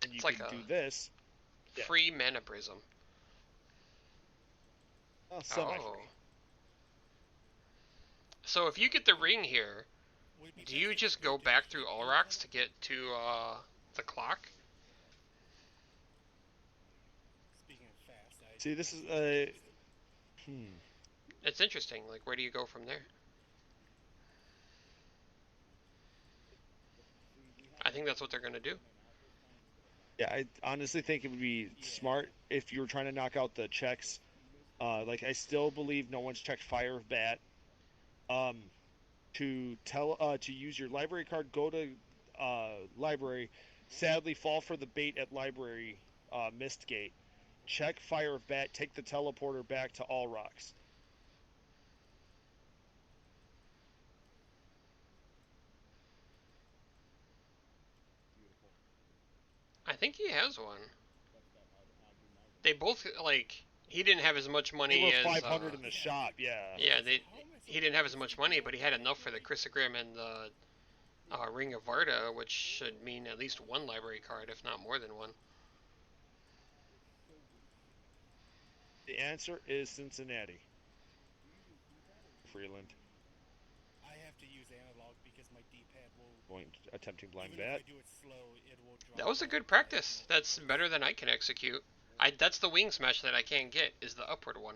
And you It's like can a- do this. yeah. Free mana prism. Semi-free. Oh. So if you get the ring here, Would it be do you best if just we go did back keep through all the rocks title? to get to the clock? Speaking of fast, I See, this is It's interesting. Like, where do you go from there? I think that's what they're gonna do. Yeah, I honestly think it would be smart if you were trying to knock out the checks. Like I still believe no one's checked Fire of Bat. Um, to use your library card, go to library. Sadly, fall for the bait at library mist gate. Check Fire of Bat. Take the teleporter back to All Rocks. I think he has one. They both like he didn't have as much They money were as 500 in the shop. Yeah. yeah, they How am I he didn't have as much money, but he had enough for the Chrysogrim and the Ring of Varda, which should mean at least one library card, if not more than one. The answer is Cincinnati. Freeland. I have to use analog because my D-pad will. Attempting blind Even if bat. I do it slow, it will drop. That was a good out practice. by That's better than I can execute. That's the wing smash that I can't get is the upward one.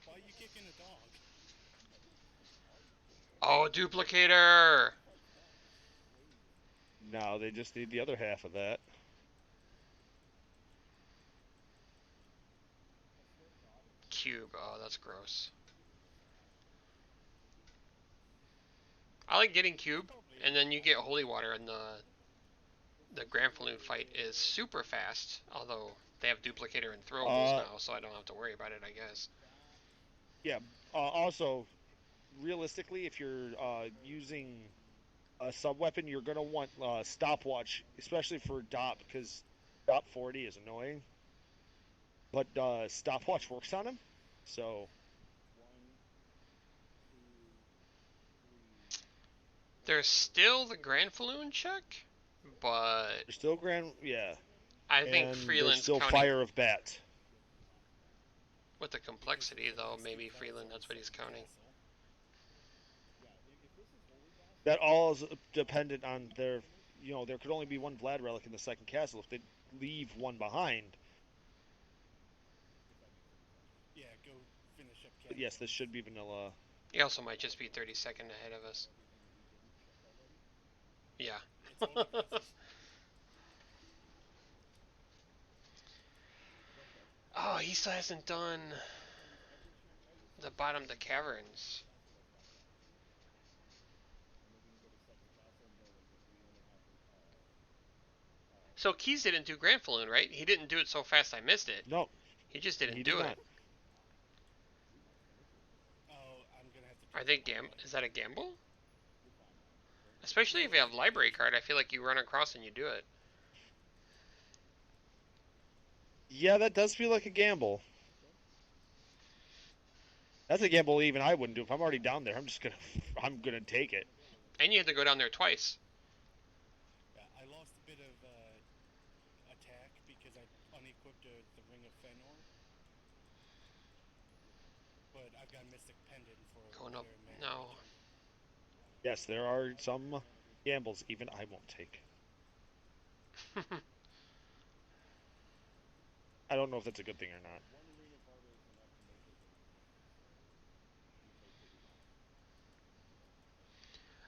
Why are you kicking a dog? Oh, duplicator! Now they just need the other half of that. Cube. Oh, that's gross. I like getting cube, and then you get holy water, and the Granfaloon fight is super fast. Although they have duplicator and throwables now, so I don't have to worry about it, I guess. Yeah. Also, realistically, if you're using a sub weapon, you're gonna want stopwatch, especially for DOP, because DOP 40 is annoying. But stopwatch works on him, so There's still the Granfaloon check, but there's still grand. Yeah, I think and there's Freeland's still counting Fire of Bat. with the complexity, though. Maybe Freeland, that's what he's counting. That all is dependent on their. There could only be one Vlad relic in the second castle. If they leave one behind, Yeah, go finish up. but yes, this should be vanilla. He also might just be 30-second ahead of us. Yeah. It's all because he's Oh, he still hasn't done the bottom of the caverns. So Keys didn't do Granfaloon, right? He didn't do it so fast I missed it. No, He just didn't he do did it. not. Oh, I'm gonna have to. Are they is that a gamble? Especially if you have library card, I feel like you run across and you do it. Yeah, that does feel like a gamble. That's a gamble even I wouldn't do. If I'm already down there, I'm gonna take it. And you have to go down there twice. Yeah, I lost a bit of attack because I unequipped the Ring of Fëanor. But I've got Mystic Pendant for Going up. better No. mana. Yes, there are some gambles even I won't take. I don't know if that's a good thing or not.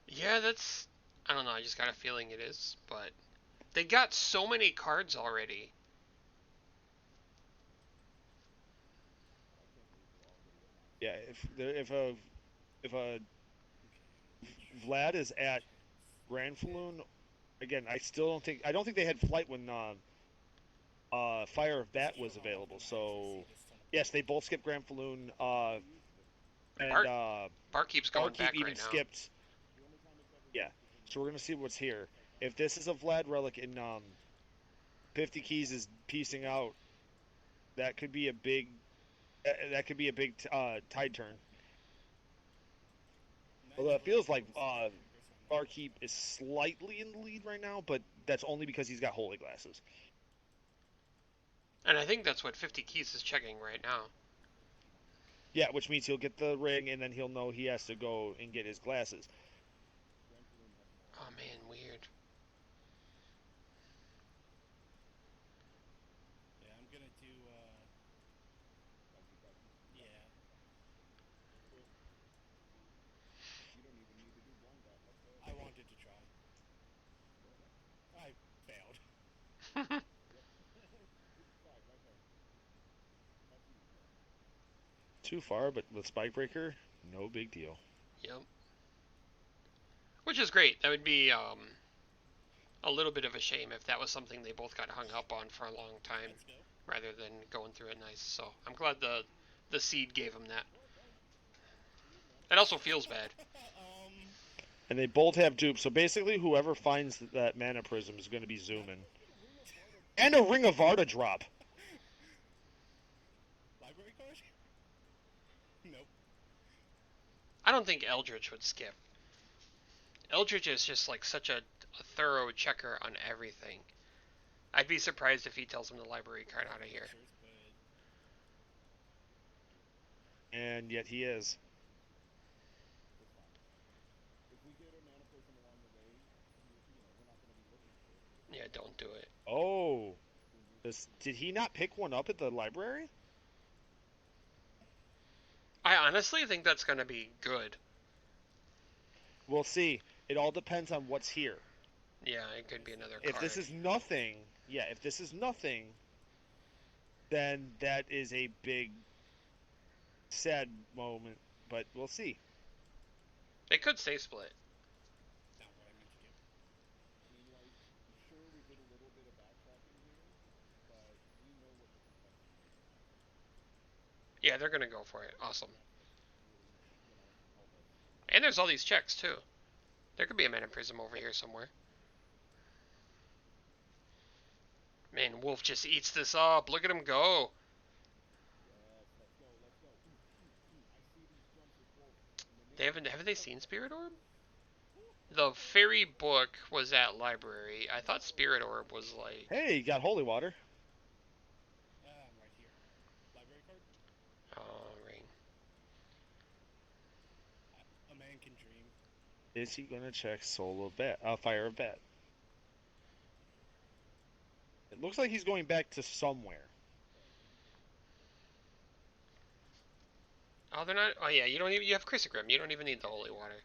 Yeah, that's... I don't know, I just got a feeling it is, but... They got so many cards already. Yeah, if a Vlad is at Granfaloon, again, I don't think they had flight when Fire of Bat was available. So yes, they both skipped Granfaloon. And Bar keeps going Barkeep back even right now. skipped. Yeah, so we're gonna see what's here. If this is a Vlad relic and 50 keys is piecing out, that could be a big tide turn. Although it feels like Barkeep is slightly in the lead right now, but that's only because he's got holy glasses. And I think that's what 50 Keys is checking right now. Yeah, which means he'll get the ring, and then he'll know he has to go and get his glasses. Oh man, weird. Yeah, I'm gonna do, yeah. I wanted to try. I failed. Too far, but with Spike Breaker, no big deal. Yep. Which is great. That would be a little bit of a shame if that was something they both got hung up on for a long time, Let's go. rather than going through it nice. So I'm glad the seed gave him that. It also feels bad. And they both have dupes, so basically whoever finds that Mana Prism is going to be zooming. And a Ring of Varda drop. Library card? Nope. I don't think Eldritch would skip. Eldritch is just like such a thorough checker on everything. I'd be surprised if he tells him the library card out of here. And yet he is. Yeah, don't do it. Oh. Did he not pick one up at the library? I honestly think that's going to be good. We'll see. It all depends on what's here. Yeah, it could be another If card. this is nothing, then that is a big, sad moment. But we'll see. It could stay split. Not what I meant to do. Yeah, they're going to go for it. Awesome. And there's all these checks, too. There could be a Mana Prism over here somewhere. Man, Wolf just eats this up. Look at him go. Have they seen Spirit Orb? The fairy book was at library. I thought Spirit Orb was like... Hey, you got Holy Water. I'm right here. Library card? Oh, ring. A man can dream. Is he going to check Soul of Bat? Fire of Bat. It looks like he's going back to somewhere. Oh, they're not... Oh, yeah, you have Chrysogrim. You don't even need the Holy Water.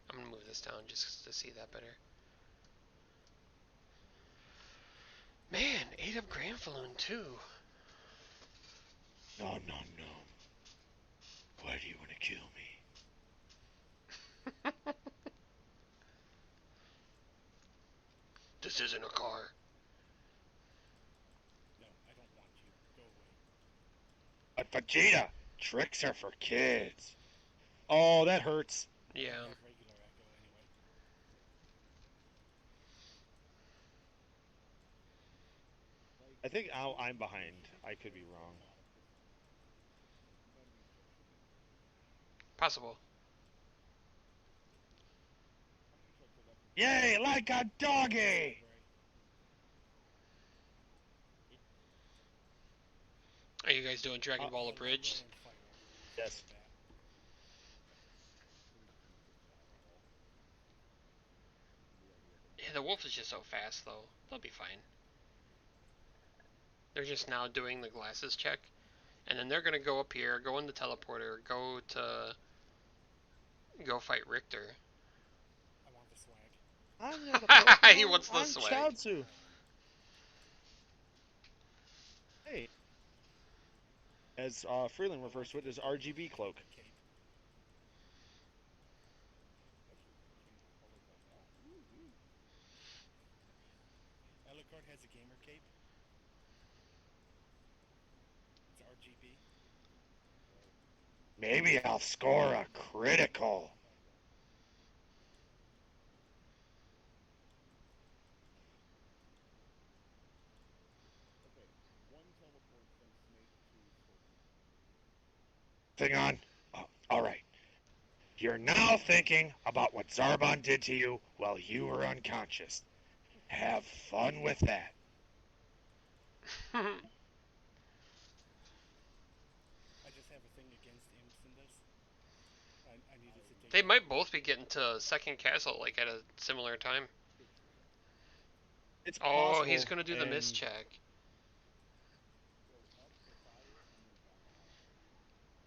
I'm gonna move this down just to see that better. Man, 8 of Granfaloon, too. No. Why do you want to kill me? This isn't a car. No, I don't want you. Go away. But Vegeta, tricks are for kids. Oh, that hurts. Yeah. I have regular echo anyway. I think I'm behind. I could be wrong. Possible. Yay, like a doggy! Are you guys doing Dragon Ball Abridged? Yes. Yeah, the wolf is just so fast, though. They'll be fine. They're just now doing the glasses check. And then they're going to go up here, go in the teleporter, go fight Richter. I want the swag. He wants the swag. Chaozu. Hey. As Freeland refers to it as RGB cloak. Cape. Alucard has a gamer cape. It's RGB. Maybe I'll score a critical. Thing on. Oh, all right. You're now thinking about what Zarbon did to you while you were unconscious. Have fun with that. I just have a thing against imps in this. I needed to take. They might both be getting to second castle like at a similar time. It's Oh, possible. he's gonna do the and miss check.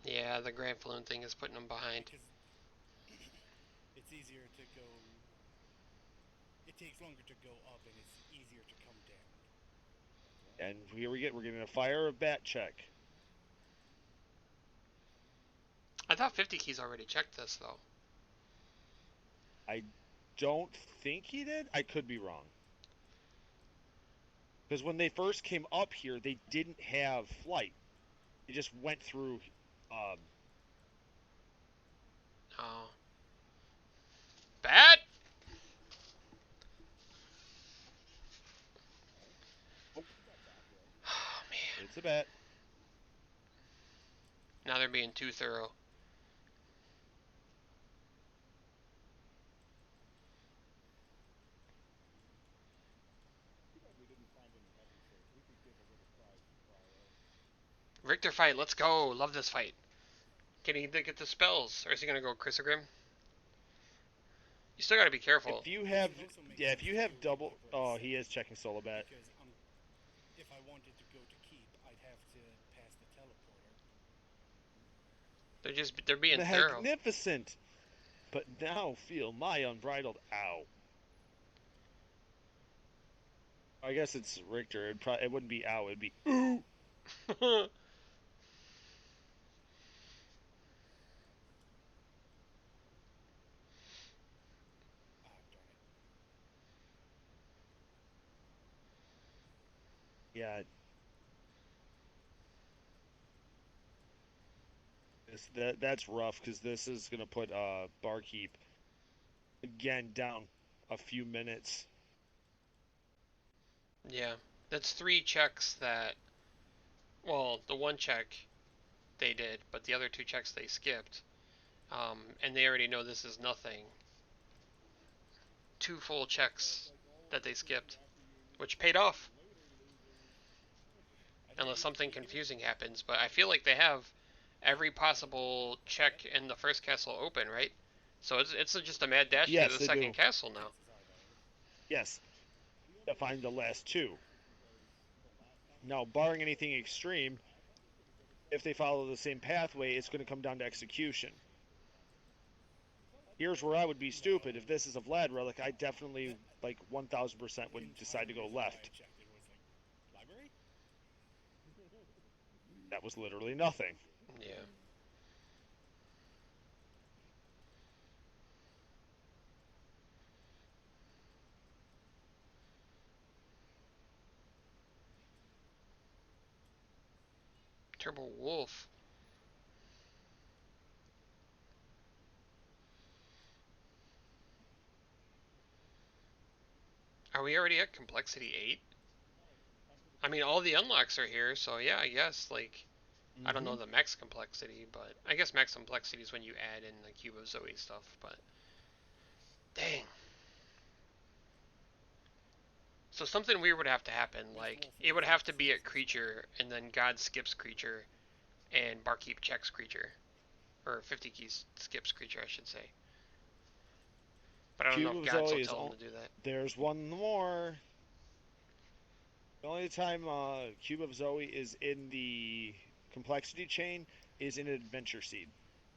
Yeah, the Grand Floon thing is putting him behind. Because it's easier to go. It takes longer to go up, and it's easier to come down. And here we're getting a fire of bat check. I thought 50 keys already checked this though. I don't think he did. I could be wrong. Because when they first came up here, they didn't have flight. They just went through. Oh. Bat? Oh man. It's a bat. Now they're being too thorough. Richter fight, let's go. Love this fight. Can he get the spells? Or is he gonna go Chrysogrim? You still gotta be careful. If you have double, oh, he is checking solo bat. Because if I wanted to go to keep, I'd have to pass the teleporter. They're being thorough. Magnificent. But now feel my unbridled ow. I guess it's Richter. It wouldn't be ow. It'd be ooh. Yeah. That's rough because this is gonna put Barkeep again down a few minutes. Yeah, that's 3 checks that. Well, the 1 check they did, but the other 2 checks they skipped. And they already know this is nothing. 2 full checks that they skipped, which paid off. Unless something confusing happens, but I feel like they have every possible check in the first castle open, right? So it's just a mad dash to the second castle now. Yes, to find the last 2. Now, barring anything extreme, if they follow the same pathway, it's going to come down to execution. Here's where I would be stupid. If this is a Vlad relic, I definitely, like 1,000% would decide to go left. That was literally nothing. Yeah. Turbo Wolf. Are we already at complexity 8? I mean, all the unlocks are here, so yeah, I guess, like, I don't know the max complexity, but I guess max complexity is when you add in the Cube of Zoe stuff, but dang. So something weird would have to happen, like, it would have to be at creature, and then God skips creature, and Barkeep checks creature. Or 50 keys skips creature, I should say. But I don't know if Gods will tell him to do that. There's one more. The only time Cube of Zoe is in the complexity chain is in Adventure Seed.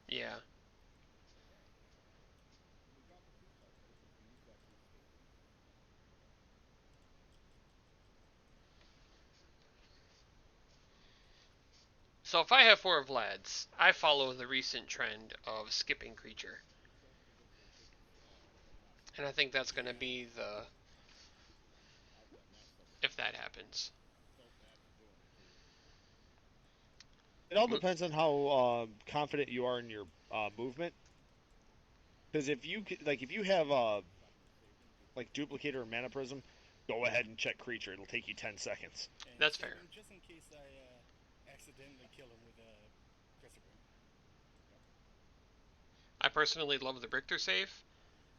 Yeah. So if I have 4 Vlads, I follow the recent trend of skipping creature. And I think that's going to be the... if that happens. It all depends on how confident you are in your movement. Because if you have like Duplicator or Mana Prism, go ahead and check creature. It'll take you 10 seconds. That's fair. Just in case I accidentally kill him with a Chrysogrim. I personally love the Richter save.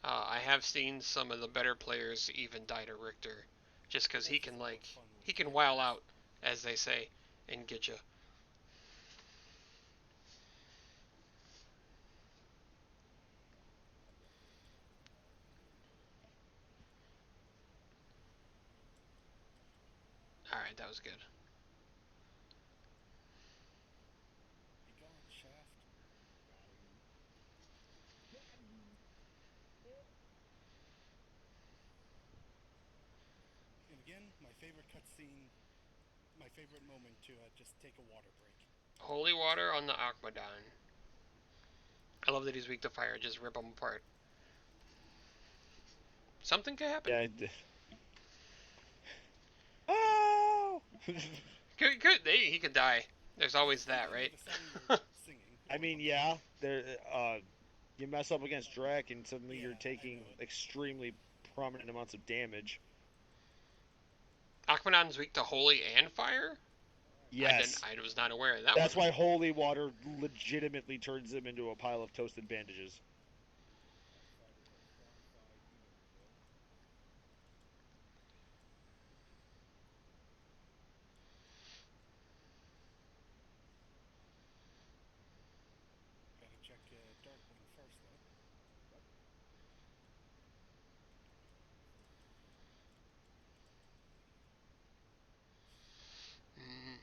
I have seen some of the better players even die to Richter, just because he can wow out as they say, and get you. All right, that was good. You got shaft. And again, my favorite cutscene, my favorite moment to just take a water break. Holy water on the Aquadon. I love that he's weak to fire. Just rip him apart. Something could happen. Yeah. Oh! He could die. There's always that, right? The song you're singing. I mean, yeah. There. You mess up against Drac, and suddenly Yeah, you're I taking know it. extremely prominent amounts of damage. Aquanon's weak to holy and fire? Yes. I was not aware of that That's one. why holy water legitimately turns him into a pile of toasted bandages. Gotta check Darkwing first, though. Mm.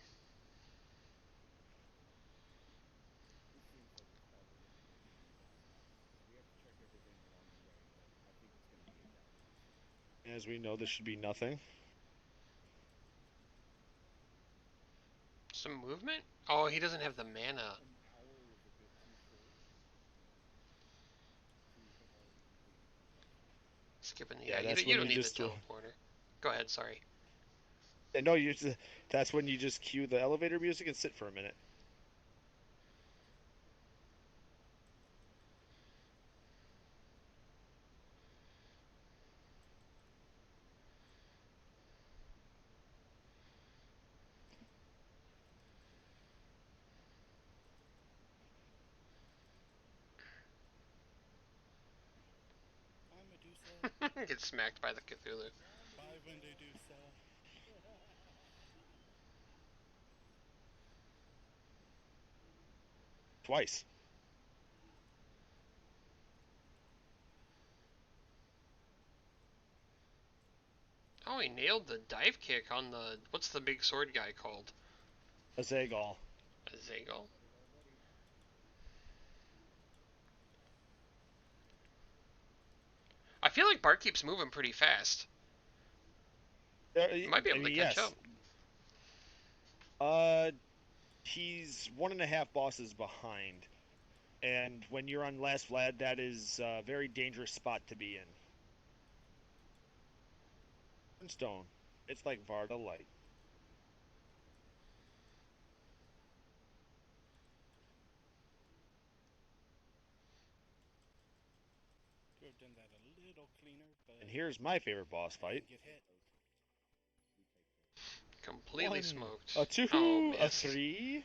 As we know, this should be nothing. Some movement? Oh, he doesn't have the mana. Skipping the... Yeah, you, that's you when don't you need the just. teleporter. Go ahead, sorry. No, that's when you just cue the elevator music and sit for a minute. Hi, Medusa. Get smacked by the Cthulhu. Bye, Wendidusa. Twice. Oh, he nailed the dive kick on the... What's the big sword guy called? A Zagal. A Zagal? I feel like Bart keeps moving pretty fast. He might be able to catch yes. up. He's 1.5 bosses behind. And when you're on Last Vlad, that is a very dangerous spot to be in. Stone. It's like Varda Light. Could have done that a little cleaner, but And here's my favorite boss I fight. didn't get hit. Completely 1, smoked. a 2, Oh, a miss. 3.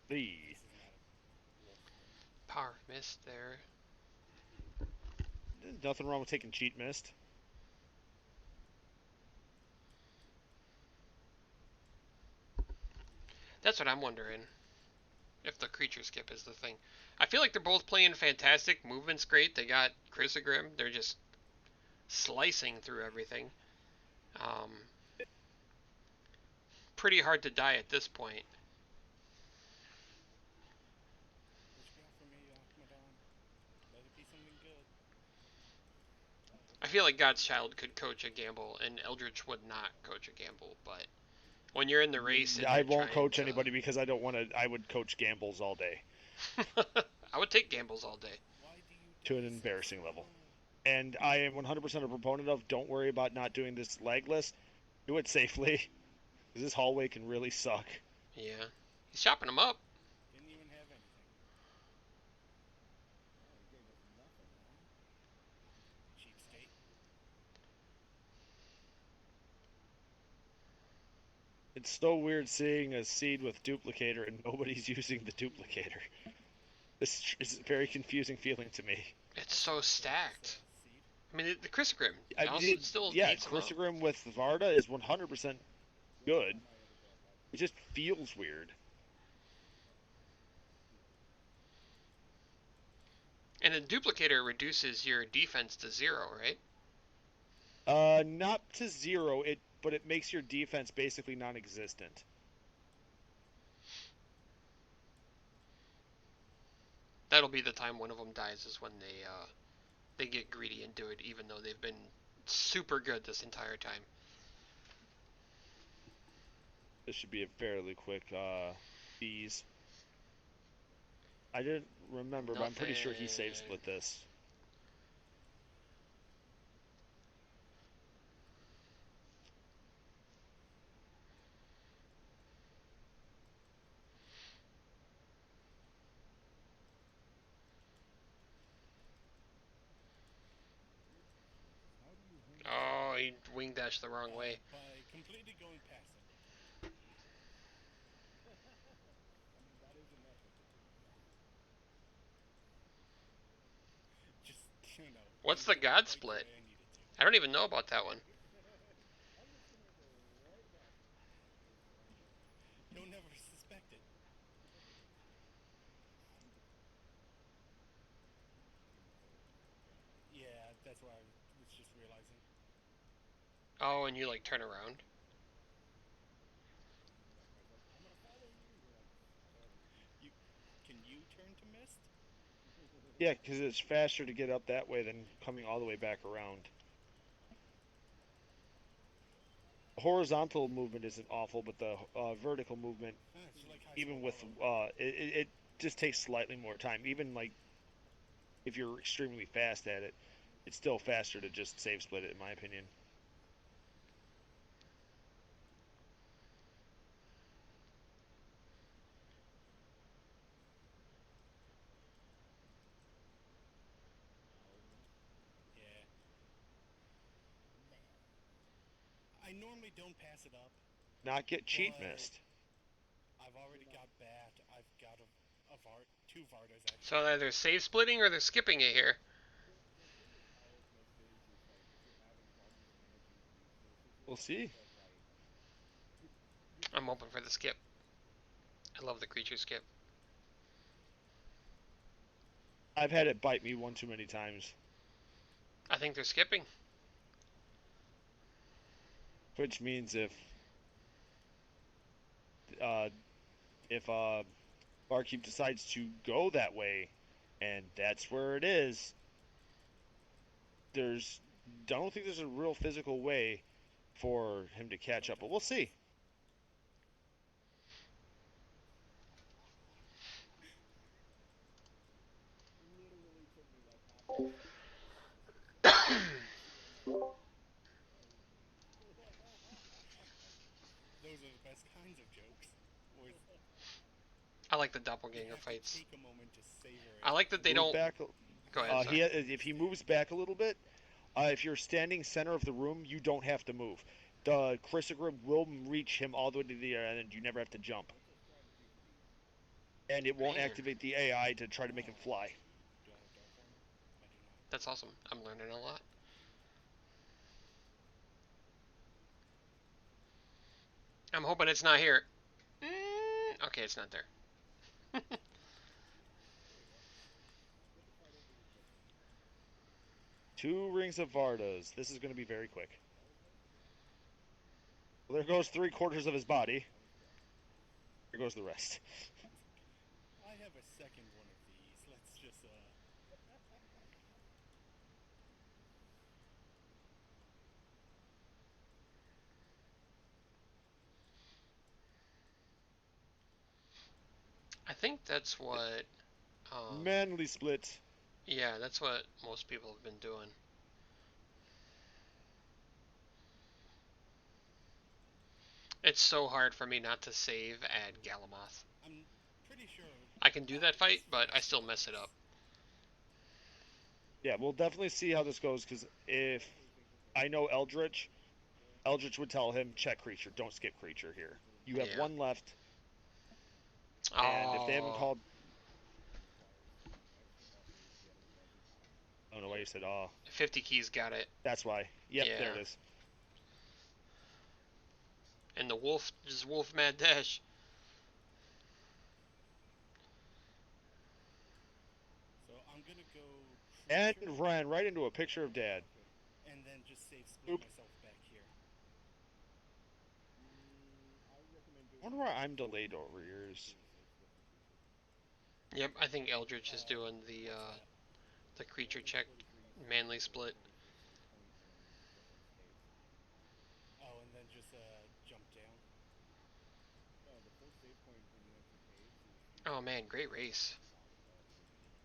3. This is not a wolf thing. Power missed there. There's nothing wrong with taking cheat mist. That's what I'm wondering. If the creature skip is the thing. I feel like they're both playing fantastic. Movement's great. They got Chrysogrim. They're just slicing through everything. Pretty hard to die at this point. What you got for me, Madame? Let it be something good. I feel like Godschild could coach a gamble, and Eldritch would not coach a gamble. But when you're in the race, and I you're won't trying coach to... anybody because I don't want to. I would coach gambles all day I would take gambles all day. Why do you do to an this embarrassing so level. slow? And I am 100% a proponent of don't worry about not doing this legless. Do it safely. Because this hallway can really suck. Yeah. He's chopping them up. Didn't even have anything. Cheapskate. It's so weird seeing a seed with duplicator and nobody's using the duplicator. This is a very confusing feeling to me. It's so stacked. Seed. I mean, the Chrysogrim I also mean, still yeah, eats them up. Chrysogrim with Varda is 100% good. It just feels weird. And the duplicator reduces your defense to 0, right? Not to 0, but it makes your defense basically non-existent. That'll be the time one of them dies, is when they get greedy and do it, even though they've been super good this entire time. This should be a fairly quick fees. I didn't remember, but I'm pretty sure he save split this. Oh, he wing dashed the wrong way. By completely going past him. Just, What's the God split? I don't even know about that one. You'll never suspect it. Yeah, that's what I was just realizing. Oh, and you like turn around. Can you turn to mist? Yeah, because it's faster to get up that way than coming all the way back around. Horizontal movement isn't awful, but the vertical movement, Like even with it just takes slightly more time. Even like if you're extremely fast at it, it's still faster to just save split it, in my opinion. Yeah. I normally don't pass it up. Not get cheat missed. I've already got Bat. I've got two Vardas actually. So they're either save splitting or they're skipping it here. We'll see. I'm open for the skip. I love the creature skip. I've had it bite me one too many times. I think they're skipping. Which means if Barkeep decides to go that way, and that's where it is, I don't think there's a real physical way for him to catch up, but we'll see. Those are the best kinds of jokes. I like the doppelganger fights. Take a moment to savor it. I like that they don't. Back, Go ahead. if he moves back a little bit, if you're standing center of the room, you don't have to move. The Chrysogrim will reach him all the way to the end, and you never have to jump. And it won't activate the AI to try to make him fly. That's awesome. I'm learning a lot. I'm hoping it's not here. Okay, it's not there. 2 rings of Vardas. This is going to be very quick. Well, there goes 3/4 of his body. Here goes the rest. I have a second one of these. Let's just I think that's what. Manly split. Yeah, that's what most people have been doing. It's so hard for me not to save at Galamoth. I'm pretty sure I can do that fight, but I still mess it up. Yeah, we'll definitely see how this goes, because if I know eldri7ch would tell him, check creature, don't skip creature here. You have 1 left, and if they haven't called... I don't know why you said, 50 keys got it. That's why. Yep, yeah. There it is. And the wolf, just wolf mad dash. So I'm gonna go And creature, ran right into a picture of Dad. and then just save split Oop. myself back here. I wonder why I'm delayed over yours. Yep, I think Eldritch is doing the What's the creature check manly split. that? Oh, and then just jump down. Oh man, great race.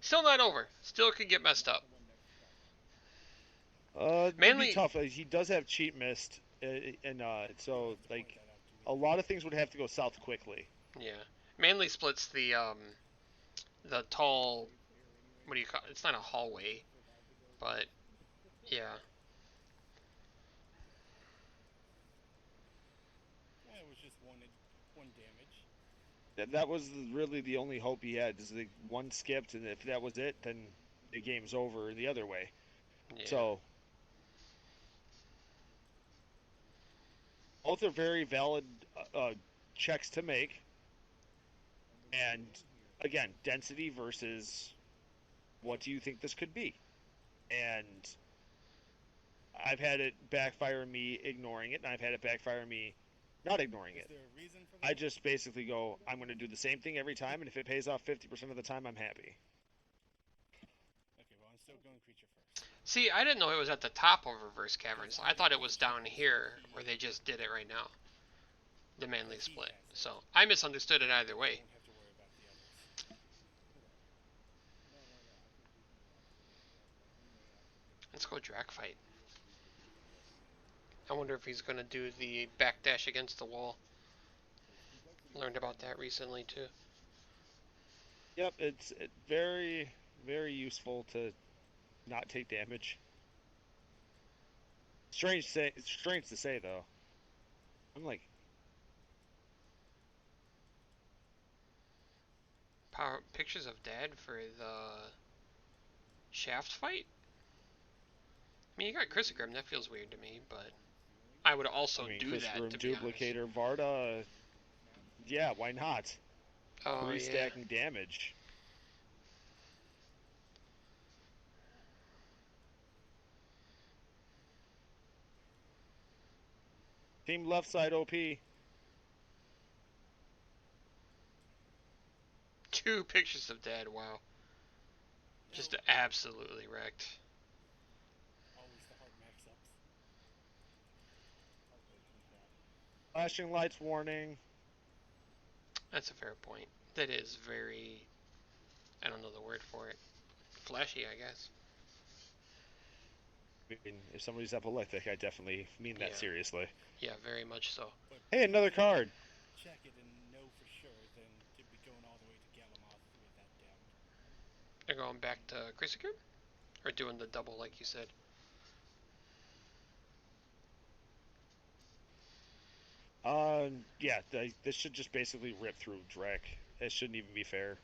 Still not over. Still could get messed up. It'd be Manly, tough. He does have cheat mist, and so like a lot of things would have to go south quickly. yeah, Manly splits the tall. What do you call it? It's not a hallway, but yeah. It was just one damage. That was really the only hope he had. Is the one skipped, and if that was it, then the game's over the other way. Yeah. So both are very valid checks to make. And again, density versus what do you think this could be? And I've had it backfire me ignoring it, and I've had it backfire me not ignoring Is it. there a reason for that? I just basically go, I'm going to do the same thing every time, and if it pays off 50% of the time, I'm happy. Okay, well I'm still going creature first. See, I didn't know it was at the top of Reverse Caverns. I thought it was down here where they just did it right now. The Manly split. So I misunderstood it either way. Won't have to worry about the others. Let's go Drac fight. I wonder if he's gonna do the backdash against the wall. Learned about that recently too. Yep, it's very, very useful to not take damage. It's strange to say though. I'm like, Pictures of Dad for the shaft fight? I mean, you got Chrysogrim, that feels weird to me, but I would also do Chris that, Room to be honest. Duplicator Varda. Yeah, why not? Oh, yeah. Restacking damage. Team left side OP. 2 pictures of Dad, wow. Just absolutely wrecked. Always the hard max ups. Flashing lights warning. That's a fair point. That is very... I don't know the word for it. Flashy, I guess. I mean, if somebody's epileptic, I definitely mean that Yeah. seriously. Yeah, very much so. But Hey, another card. check it and know for sure than to be going all the way to Galamoth with that down. They're going back to Chrysogrim? Or doing the double like you said? Yeah, this should just basically rip through Drek. It shouldn't even be fair.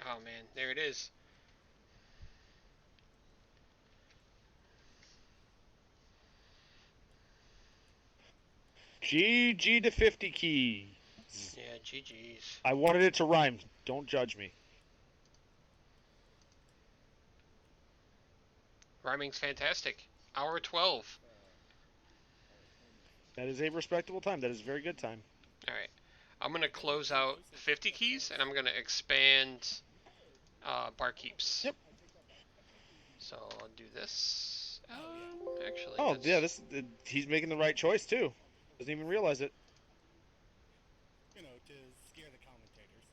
Oh man, there it is. GG to 50 keys. Yeah, GG's. I wanted it to rhyme. Don't judge me. Rhyming's fantastic. Hour 12. That is a respectable time. That is a very good time. Alright. I'm going to close out 50 keys, and I'm going to expand Barkeeps. Yep. So I'll do this. Actually, Oh, yeah, he's making the right choice, too. Doesn't even realize it. You know, to scare the commentators.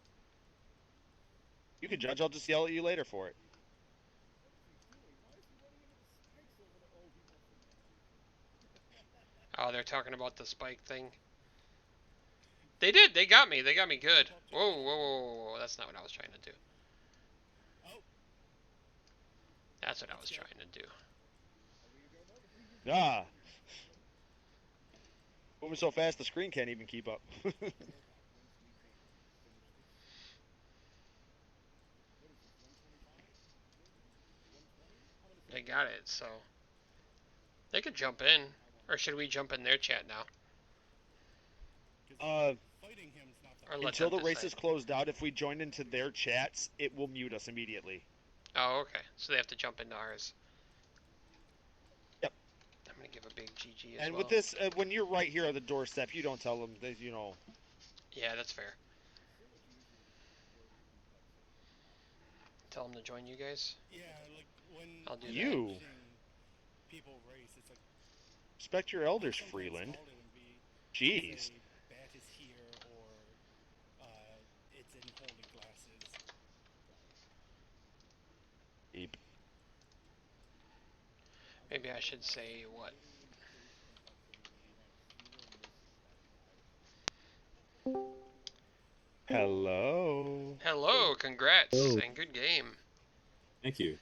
You can judge. I'll just yell at you later for it. Oh, they're talking about the spike thing. They did. They got me. They got me good. Whoa, whoa, whoa, whoa. That's not what I was trying to do. Oh. That's what I was trying to do. Ah. Moving so fast, the screen can't even keep up. They got it, so. They could jump in, or should we jump in their chat now? Fighting him's not the Or let Until them the race decide? is closed out, if we join into their chats, it will mute us immediately. Oh, okay. So they have to jump into ours. Yep. I'm gonna give a big GG as And well. with this, when you're right here on the doorstep, you don't tell them, you know. Yeah, that's fair. Tell them to join you guys. Yeah, like when I'll do You. watching people race, it's like Respect your I'll elders, sometimes Freeland. call it and be Jeez. say bat is here or it's in holding glasses. Eep. Maybe I should say what? Hello. Hello, congrats, Hello. and good game. Thank you.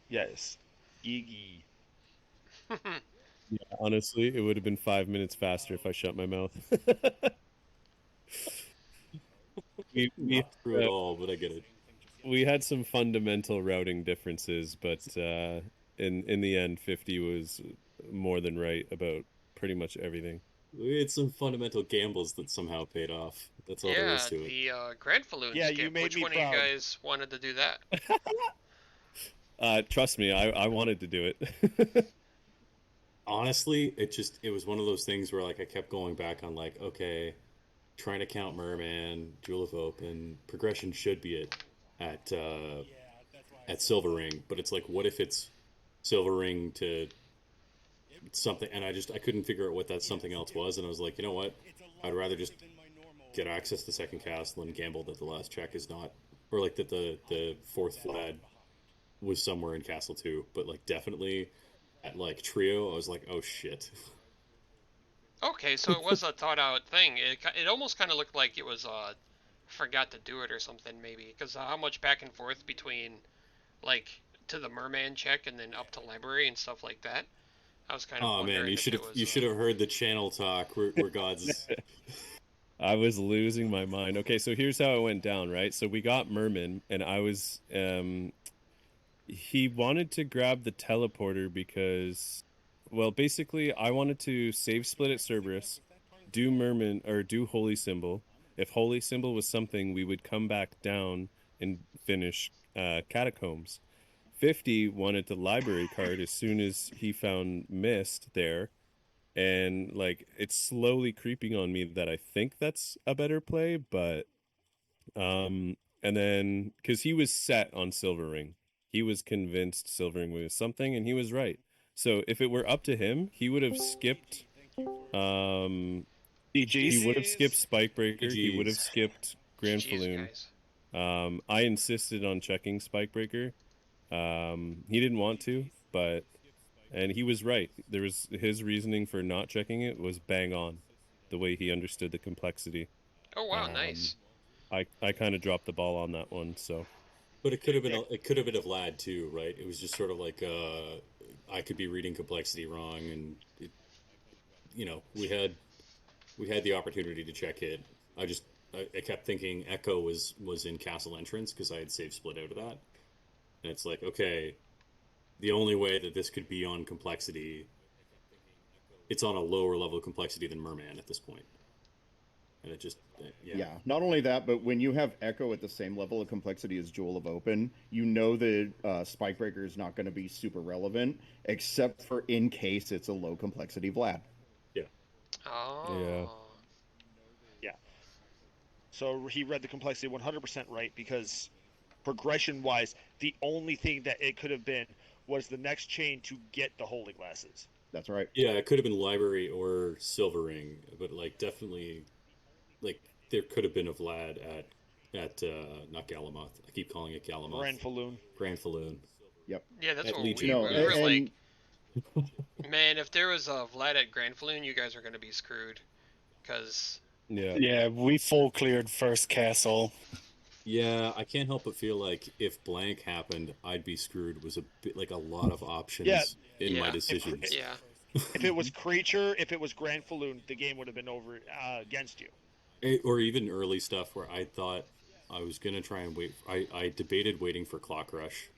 Yes. Iggy. Yeah, honestly, it would have been 5 minutes faster if I shut my mouth. we Not true at uh, all, but I get it. we had some fundamental routing differences, but in the end, 50 was more than right about pretty much everything. We had some fundamental gambles that somehow paid off. That's all there Yeah, is to it. the Grand Falloon Yeah, you skip. made Which me one proud. of you guys wanted to do that? Trust me, I wanted to do it. Honestly, it was one of those things where like I kept going back on like, okay, trying to count Merman, Jewel of Open, progression should be at Yeah, that's why I at said Silver Ring, but it's like what if it's Silver Ring to something, and I couldn't figure out what that something else was, and I was like, you know what? it's a lot I'd rather harder just than my normal. get access to second castle and gamble that the last check is not, or like that the fourth Vlad was somewhere in Castle 2, but like definitely at like Trio, I was like, oh shit. Okay, so it was a thought out thing. It almost kind of looked like it was forgot to do it or something maybe, because how much back and forth between like to the merman check and then up to library and stuff like that. I was kind of Oh man, wondering if it was. you should have heard the channel talk where God's. I was losing my mind. Okay, so here's how it went down, right? So we got Merman, and I was he wanted to grab the teleporter because, well, basically I wanted to save split at Cerberus, do Merman or do Holy Symbol. If Holy Symbol was something, we would come back down and finish Catacombs. 50 wanted the library card as soon as he found Mist there, and like it's slowly creeping on me that I think that's a better play, but and then because he was set on Silver Ring, he was convinced Silver Ring was something, and he was right. So if it were up to him, he would have skipped he would have skipped Spikebreaker, he would have GGs. skipped Grand GG's, Falloon. guys. I insisted on checking Spikebreaker. He didn't want to, but and he was right. There was his reasoning for not checking it was bang on, the way he understood the complexity. Oh wow, nice. I kind of dropped the ball on that one, so. But it could have been a Vlad too, right? It was just sort of like I could be reading complexity wrong, and you know we had the opportunity to check it. I kept thinking Echo was in Castle Entrance because I had saved split out of that, and it's like okay, the only way that this could be on complexity, it's on a lower level of complexity than Merman at this point. And it just, Yeah, not only that, but when you have Echo at the same level of complexity as Jewel of Open, you know that Spikebreaker is not going to be super relevant, except for in case it's a low complexity Vlad. Yeah. Oh. Yeah. So he read the complexity 100% right, because progression-wise, the only thing that it could have been was the next chain to get the holy glasses. That's right. Yeah, it could have been Library or Silver Ring, but like definitely, like there could have been a Vlad at not Galamoth. I keep calling it Galamoth. Grand Falloon. Yep. Yeah, that's At what Legion. we No, were and like. Man, if there was a Vlad at Grand Falloon, you guys are gonna be screwed, because Yeah, we full cleared first castle. Yeah, I can't help but feel like if blank happened, I'd be screwed. Was a bit like a lot of options in my Yeah. decisions. yeah. If it was Creature, if it was Grand Falloon, the game would have been over against you. Or even early stuff where I thought I was gonna try and wait. I debated waiting for Clock Rush,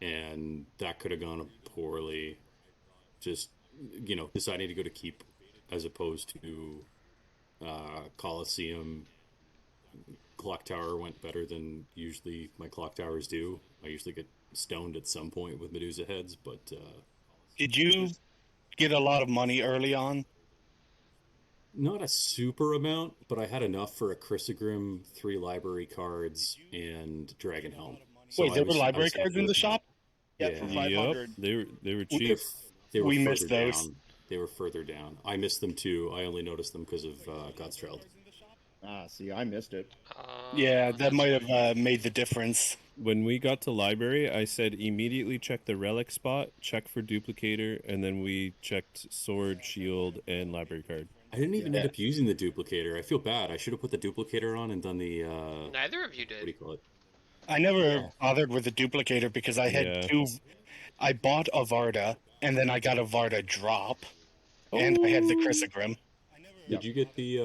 and that could have gone poorly. Just deciding to go to keep as opposed to Coliseum. Clock tower went better than usually my clock towers do. I usually get stoned at some point with Medusa heads, but Did you get a lot of money early on? not a super amount, but I had enough for a Chrysogrim, 3 library cards, and Dragon Helm. So Wait, there were I library was cards happy in the with that. shop? Yeah, for Yeah, Yep, 500. they were We, cheap. they were we further missed those. down. They were further down. I missed them too. I only noticed them because of Godschild. See, I missed it. Yeah, that That's might fine. have made the difference. When we got to library, I said immediately check the relic spot, check for duplicator, and then we checked sword, shield, and library card. I didn't even Yeah. end up using the duplicator. I feel bad. I should have put the duplicator on and done the Neither of you what do did. you call it? I never Yeah. bothered with the duplicator because I had Yeah. two. I bought a Varda, and then I got a Varda drop, and I had the Chrysogrim. Did you get the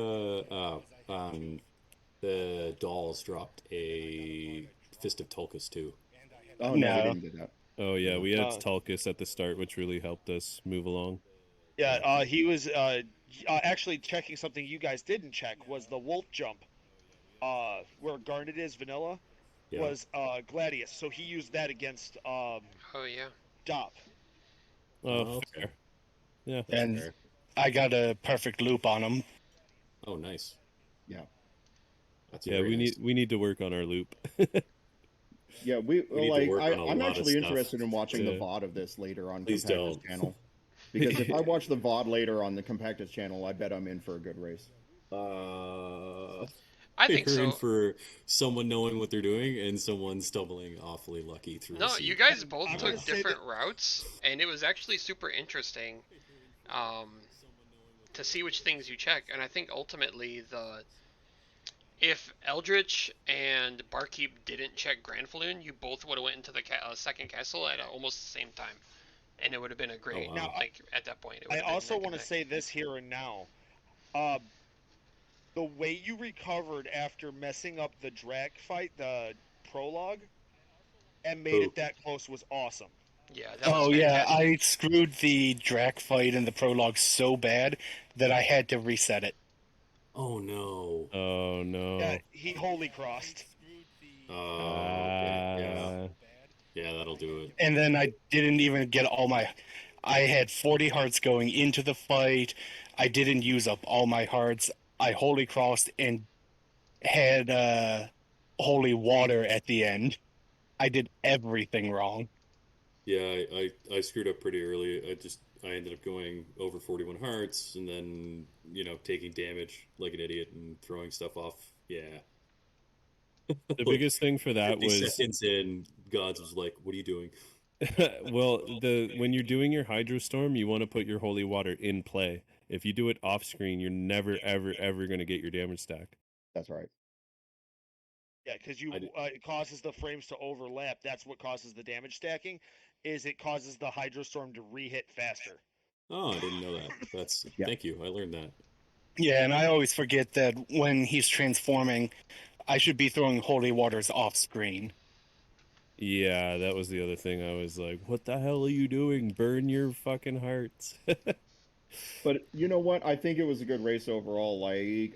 dolls dropped a Fist of Tulkas too? Oh no, we No. didn't get that. Oh yeah, Yeah. we had Uh, Tulkas at the start, which really helped us move along. Yeah, he was actually checking something you guys didn't check was the wolf jump. Where Garnet is vanilla Yeah. was Gladius, so he used that against Oh yeah. Dop. Oh, okay. fair. Yeah. That's And fair. I got a perfect loop on him. Oh, nice. Yeah. That's Yeah, very we nice. need to work on our loop. Yeah, We need to work on a I'm lot of actually stuff. interested in watching the Yeah. VOD of this later on Please Compactus don't. channel. Because if I watch the VOD later on the Compactus channel, I bet I'm in for a good race. I think You're in so. for someone knowing what they're doing and someone stumbling awfully lucky through No, the sea. you guys both I'm gonna took say different routes, and it was actually super interesting um, to see which things you check. And I think ultimately if Eldritch and Barkeep didn't check Granfaloon, you both would have went into the second castle at almost the same time, and it would have been a great. wow. Now, Like at that point, it would I have been also neck and want to neck. say this here and now. The way you recovered after messing up the Drac fight, the prologue, and made Who? it that close was awesome. Yeah, that was Oh yeah, fantastic. I screwed the Drac fight in the prologue so bad that I had to reset it. Oh no. Oh no. Yeah, he holy crossed. Oh, okay. Yeah. Yeah, that'll do it. And then I didn't even get all my. I had 40 hearts going into the fight. I didn't use up all my hearts. I holy crossed and had holy water at the end. I did everything wrong. Yeah, I screwed up pretty early. I ended up going over 41 hearts and then, taking damage like an idiot and throwing stuff off. Yeah. The biggest thing for that 50 was seconds in, Gods was like, "What are you doing?" well, when you're doing your hydrostorm, you want to put your holy water in play. If you do it off screen, you're never ever going to get your damage stack. That's right. Yeah, because I did- it causes the frames to overlap. That's what causes the damage stacking. Is it causes the Hydrostorm to re-hit faster. Oh, I didn't know that. Yeah. Thank you. I learned that. Yeah, and I always forget that when he's transforming, I should be throwing holy waters off screen. Yeah, that was the other thing. I was like, "What the hell are you doing? Burn your fucking hearts." But you know what? I think it was a good race overall. Like,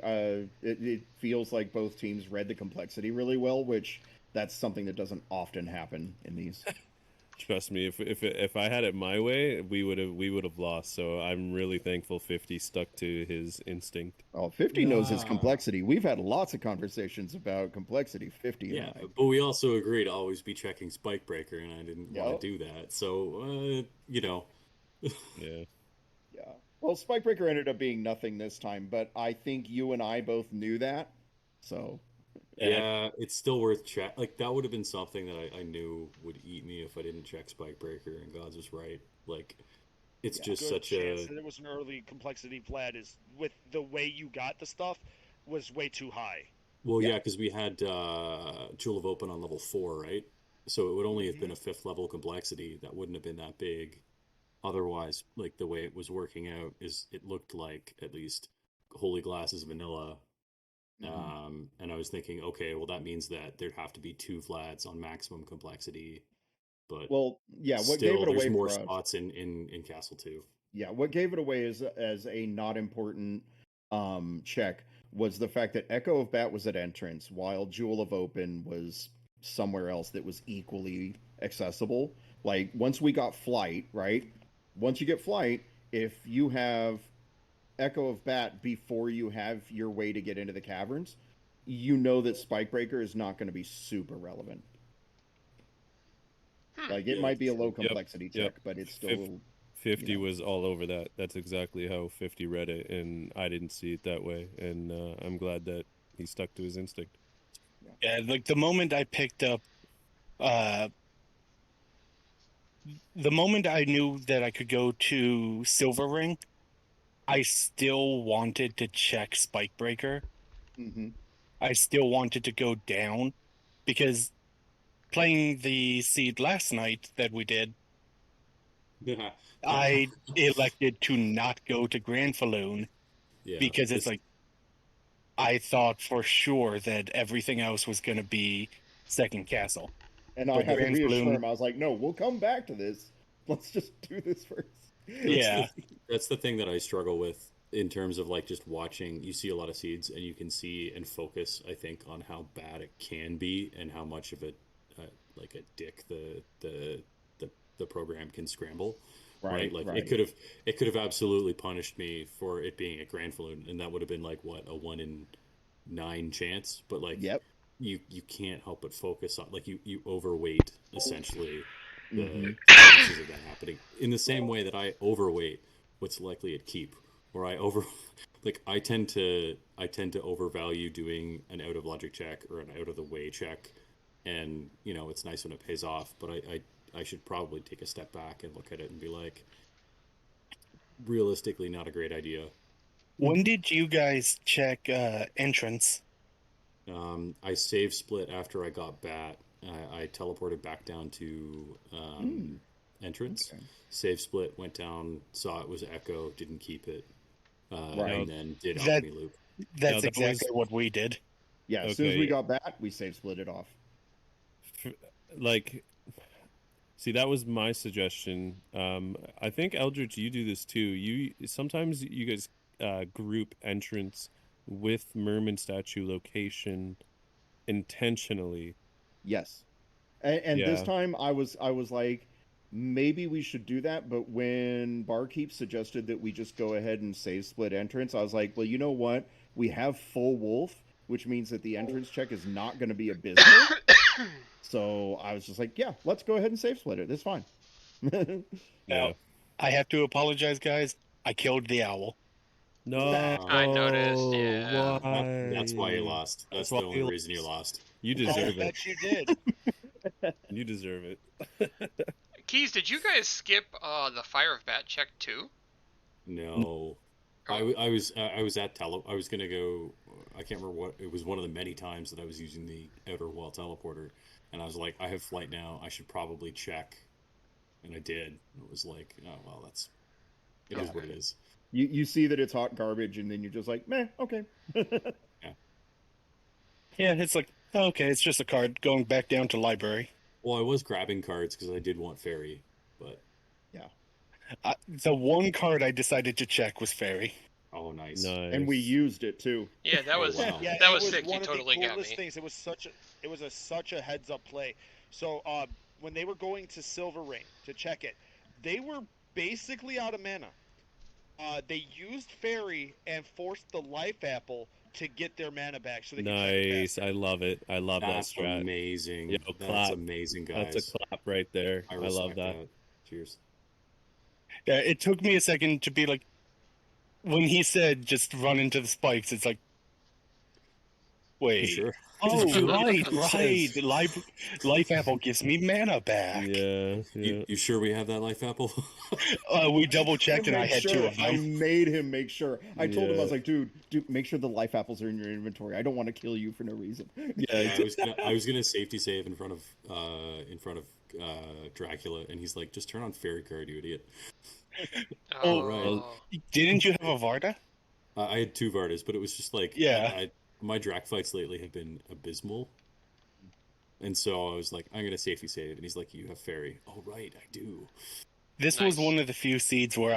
it feels like both teams read the complexity really well, which that's something that doesn't often happen in these. Trust me, if I had it my way, we would have lost. So I'm really thankful 50 stuck to his instinct. Oh, 50 knows his Yeah. complexity. We've had lots of conversations about complexity, 50 Yeah, and I. but we also agreed to always be checking Spike Breaker, and I didn't want Yep. to do that. So, Yeah. Yeah. Well, Spikebreaker ended up being nothing this time, but I think you and I both knew that. So, yeah, it's still worth check. Like that would have been something that I knew would eat me if I didn't check Spike Breaker, and Gods was right. Like, it's Yeah. just Good such chance a that it was an early complexity Vlad is with the way you got the stuff was way too high. well, Yeah. yeah, because we had Jewel of Open on level 4, right? So it would only have been a 5th level complexity. That wouldn't have been that big. Otherwise, like the way it was working out is it looked like at least Holy Glass is vanilla. And I was thinking, okay, well that means that there'd have to be 2 Vlads on maximum complexity. But Well, yeah, what still, gave it there's away more for us? spots in Castle 2. Yeah, what gave it away as a not important check was the fact that Echo of Bat was at entrance, while Jewel of Open was somewhere else that was equally accessible. Like once we got flight, right? Once you get flight, if you have Echo of Bat before you have your way to get into the caverns, you know that Spikebreaker is not going to be super relevant. Like it Yeah, might be a that's low true. complexity Yep. check, but it's still 50 know. was all over that. That's exactly how 50 read it, and I didn't see it that way. And I'm glad that he stuck to his instinct. Yeah, like the moment I picked up, the moment I knew that I could go to Silver Ring, I still wanted to check Spikebreaker. Mm-hmm. I still wanted to go down because playing the seed last night that we did, Yeah. I elected to not go to Grand Falloon Yeah. because it's like I thought for sure that everything else was going to be second castle. And I But had to Grand reassure Falloon, him. I was like, no, we'll come back to this. Let's just do this first. yeah, That's the thing that I struggle with in terms of like just watching. You see a lot of seeds, and you can see and focus, I think, on how bad it can be and how much of it, like a dick, the program can scramble. Right? Like right. it could have absolutely punished me for it being a Grand Falloon, and that would have been like what, a 1 in 9 chance. But like, Yep. you can't help but focus on, like, you overweight essentially the Mm-hmm. chances of that happening, in the same way that I overweight what's likely at keep, or I over like I tend to overvalue doing an out of logic check or an out of the way check, and it's nice when it pays off, but I should probably take a step back and look at it and be like, realistically, not a great idea. when did you guys check entrance? I save split after I got bat. I teleported back down to entrance. Okay. Save split, went down, saw it was Echo, didn't keep it, Right. and then did That- Alchemy Loop. That's that exactly what we did. Yeah, as soon as Okay. we got back, we save split it off. Like, see, that was my suggestion. I think Eldritch, you do this too. Sometimes you guys group entrance with Merman statue location intentionally. Yes. And this Yeah. time I was like, maybe we should do that, but when Barkeep suggested that we just go ahead and save split entrance, I was like, well, you know what? We have full wolf, which means that the entrance check is not going to be abysmal. So I was just like, yeah, let's go ahead and save split it. It's fine. Yeah. I have to apologize, guys. I killed the owl. No, I noticed, yeah. Why? That's why you lost. That's the why only you reason you lost. You I deserve it. bet you did. You deserve it. Keys, did you guys skip the Fire of Bat check too? No, I was at I was gonna go. I can't remember what it was. One of the many times that I was using the outer wall teleporter, and I was like, I have flight now. I should probably check, and I did. It was like, oh well, it is what it is. You see that it's hot garbage, and then you're just like, meh, okay. Yeah, it's like, okay, it's just a card going back down to library. Well, I was grabbing cards because I did want fairy, but The one card I decided to check was fairy. oh, nice. And we used it too. Yeah, that Oh, was wow. Yeah, that it was sick. You one of totally the got coolest me. things. It was such a heads up play. So when they were going to Silver Ring to check it, they were basically out of mana. They used fairy and forced the life apple to get their mana back. So they could check it Nice. I love it. I love That's that strat. amazing. Yo, That's clap. amazing, guys. That's a clap right there. I love respect that. Cheers. Yeah, it took me a second to be like, when he said just run into the spikes, it's like, wait. Sure. Oh, right. Says- Life apple gives me mana back. Yeah. Yeah. You sure we have that life apple? We double checked and I had two of I them. made him make sure. I told him, I Yeah. was like, dude, make sure the life apples are in your inventory. I don't want to kill you for no reason. Yeah. I was gonna safety save in front of Dracula, and he's like, just turn on fairy card, you idiot. Oh, Oh, Didn't you have a Varda? I had 2 Vardas, but it was just like, Yeah. my Drac fights lately have been abysmal. And so I was like, I'm gonna safety save, and he's like, you have fairy. Oh right, I do. This was one of the few seeds where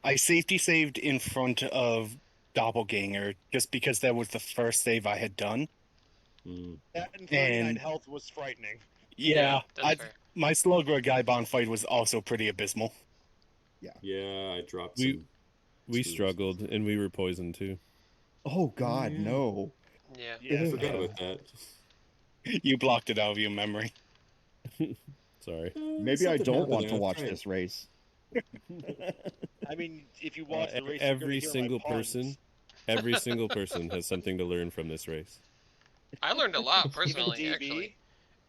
I safety saved in front of Doppelganger just because that was the first save I had done. Mm. That and 39 health was frightening. Yeah, that's fair. my Slugger Gaibon fight was also pretty abysmal. Yeah, I dropped We some. we spoofs. struggled and we were poisoned too. Oh God, Yeah. no. Yeah, I forgot about that. You blocked it out of your memory. Sorry. Maybe I Something don't happened want there. to I was watch trying- this race. I mean, if you watch the race, you're gonna Every hear my single puns. person, every single person has something to learn from this race. I learned a lot Even personally, DB? actually.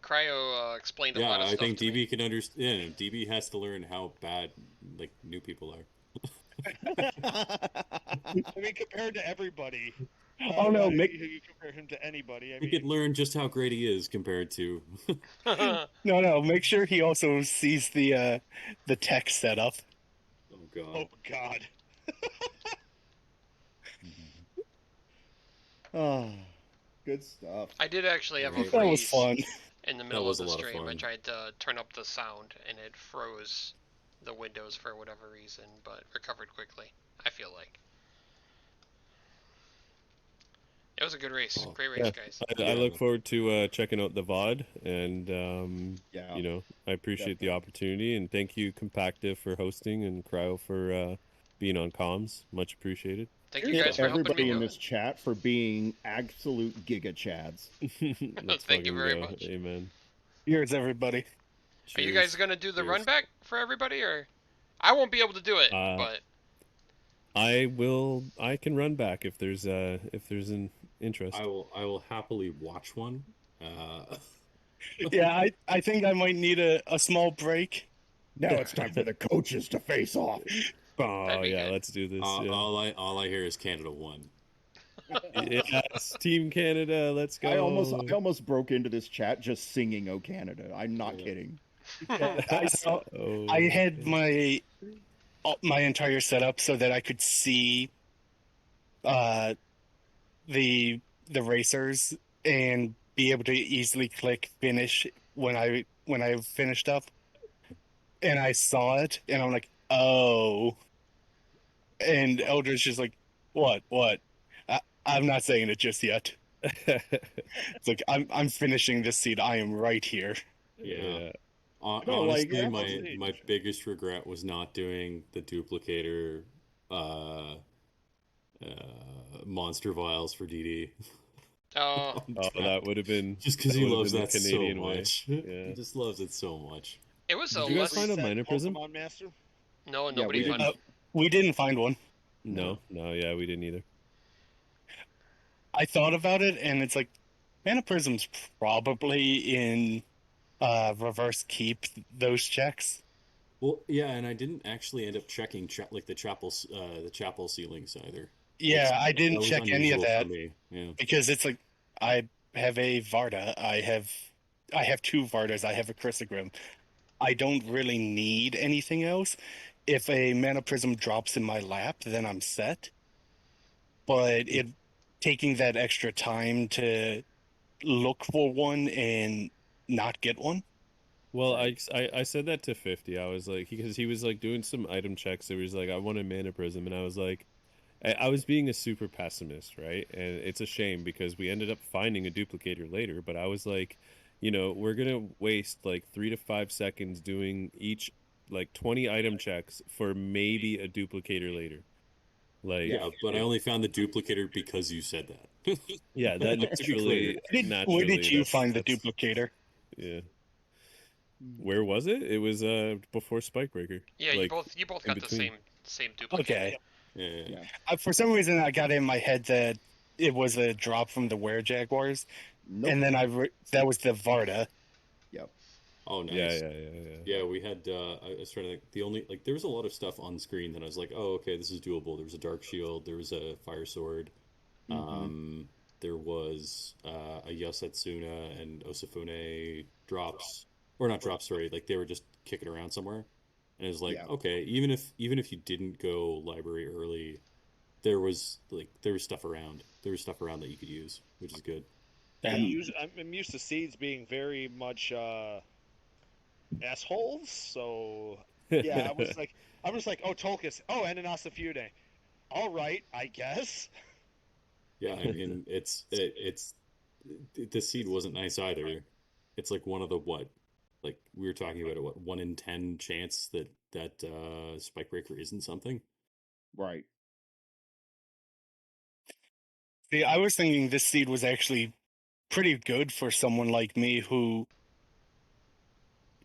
Cryo explained a lot Yeah, of I stuff think to me. DB can understand. Yeah, DB has to learn how bad like new people are. I mean, compared to everybody. Oh no, you compare him to anybody. I He mean, could learn just how great he is compared to. no. Make sure he also sees the tech setup. Oh God. oh God. Ah, good stuff. I did actually have a That That was freeze fun. in the middle of was a the lot of stream. I fun. tried to turn up the sound and it froze the windows for whatever reason, but recovered quickly, I feel like. It was a good race. Oh, Great race, guys. I look forward to checking out the VOD, and Yeah, you know, I appreciate the definitely. opportunity, and thank you, Compactive, for hosting, and Cryo for being on comms. Much appreciated. Thank you And guys for helping me everybody do in it. this chat for being absolute giga chads. Let's Thank you fucking very go. much. Amen. Here's everybody. Are you Cheers. guys gonna do the Cheers. run back for everybody, or I won't be able to do it, Uh, but I will. I can run back if there's an interest. I will happily watch one. Yeah, I think I might need a small break. Now it's time for the coaches to face off. Oh That'd be yeah, good. let's do this. Yeah. all I hear is Canada won. Yes, Team Canada, let's go. I almost broke into this chat just singing "Oh Canada." I'm not Yeah. kidding. I had my entire setup so that I could see the racers and be able to easily click finish when I finished up. And I saw it and I'm like, oh. And Eldridge just like, what? I'm not saying it just yet. It's like I'm finishing this seed. I am right here. Yeah. No, Honestly, like, my biggest regret was not doing the duplicator monster vials for DD. oh, Oh, that would have been Just because that he would have loves been the that so Canadian way. much. Yeah. He just loves it so much. it was a Did you guys less. find a Reset minor prism? Pokemon Master. No, Yeah, nobody we found. didn't. We didn't find one. No, yeah, we didn't either. I thought about it, and it's like, Mana Prism's probably in reverse keep those checks. Well, yeah, and I didn't actually end up checking like the chapel ceilings either. Yeah, I That didn't was check any of unusual that for me. Yeah. because it's like I have a Varda, I have two Vardas, I have a Chrysogrim. I don't really need anything else. If a Mana Prism drops in my lap, then I'm set. But it taking that extra time to look for one and not get one. Well, I said that to 50. I was like, because he was like doing some item checks. It was like, I want a mana prism, and I was like, I was being a super pessimist, right? And it's a shame because we ended up finding a duplicator later. But I was like, you know, we're gonna waste like 3 to 5 seconds doing each like 20 item checks for maybe a duplicator later. Like, Yeah, but I only found the duplicator because you said that. yeah, that To be clear. naturally. Where did you find the that's- duplicator? Yeah. Where was it? It was before Spikebreaker. Yeah, like, you both in got the between. same duplicate. Okay. Yeah. For some reason, I got in my head that it was a drop from the Were Jaguars, Nope. and then that was the Varda. Yep. Oh, nice. Yeah. Yeah, we had. I was trying to think. The only there was a lot of stuff on screen that I was like, oh, okay, this is doable. There was a dark shield. There was a fire sword. There was a Yosetsuna and Osafune drops, or not drops. Sorry, like they were just kicking around somewhere. And it was like, Yeah. okay, even if you didn't go library early, there was stuff around. There was stuff around that you could use, which is good. I'm used to seeds being very much assholes. So yeah, I was like, oh Tolkis, oh Ananas Fude. All right, I guess. Yeah, I mean, the seed wasn't nice either. It's like one of the what, like we were talking about it, what 1 in 10 chance that Spikebreaker isn't something. Right. See, I was thinking this seed was actually pretty good for someone like me who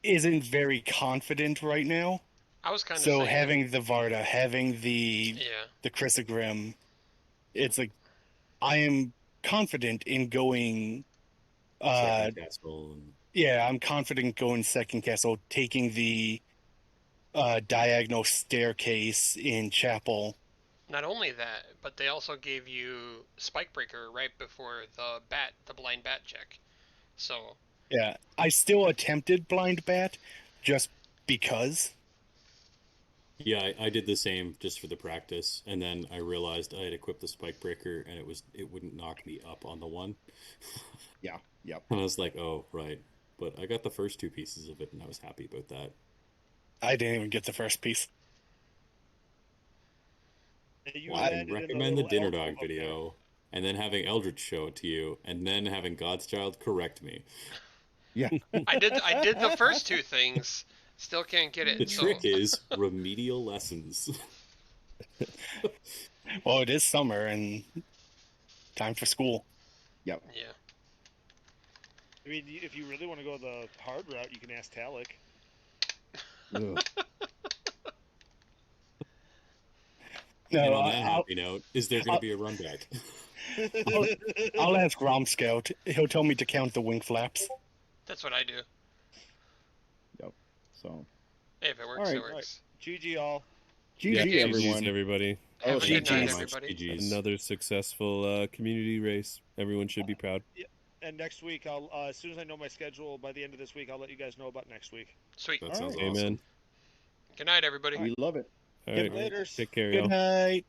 isn't very confident right now. I was kind of So saying having the Varda, having the yeah. Chrysogrim, it's like I am confident in going. Second castle. Yeah, I'm confident going second castle, taking the diagonal staircase in chapel. Not only that, but they also gave you Spikebreaker right before the blind bat check. So Yeah, I still attempted blind bat just because. Yeah, I did the same just for the practice, and then I realized I had equipped the Spikebreaker, and it wouldn't knock me up on the one. Yeah. Yep. And I was like, oh right, but I got the first two pieces of it, and I was happy about that. I didn't even get the first piece. I recommend the dinner dog video, and then having Eldritch show it to you, and then having Godschild correct me. Yeah. I did the first two things. Still can't get it. The trick is remedial lessons. Well, it is summer and time for school. Yep. Yeah. I mean, if you really want to go the hard route, you can ask Talik. Ugh. No, And on that happy note, is there going to be a run back? I'll ask Rom Scout. He'll tell me to count the wing flaps. That's what I do. Yep. So. Hey, if it works, All right. it works. GG all. GG Yeah, everyone. GG's everybody. Have a good night, GG's. everybody. GG's. Another successful community race. Everyone should be proud. Yeah. And next week, I'll as soon as I know my schedule by the end of this week, I'll let you guys know about next week. Sweet. That sounds Amen. awesome. Good night, everybody. We love it. All Good right. laters. Take care, Good y'all. night.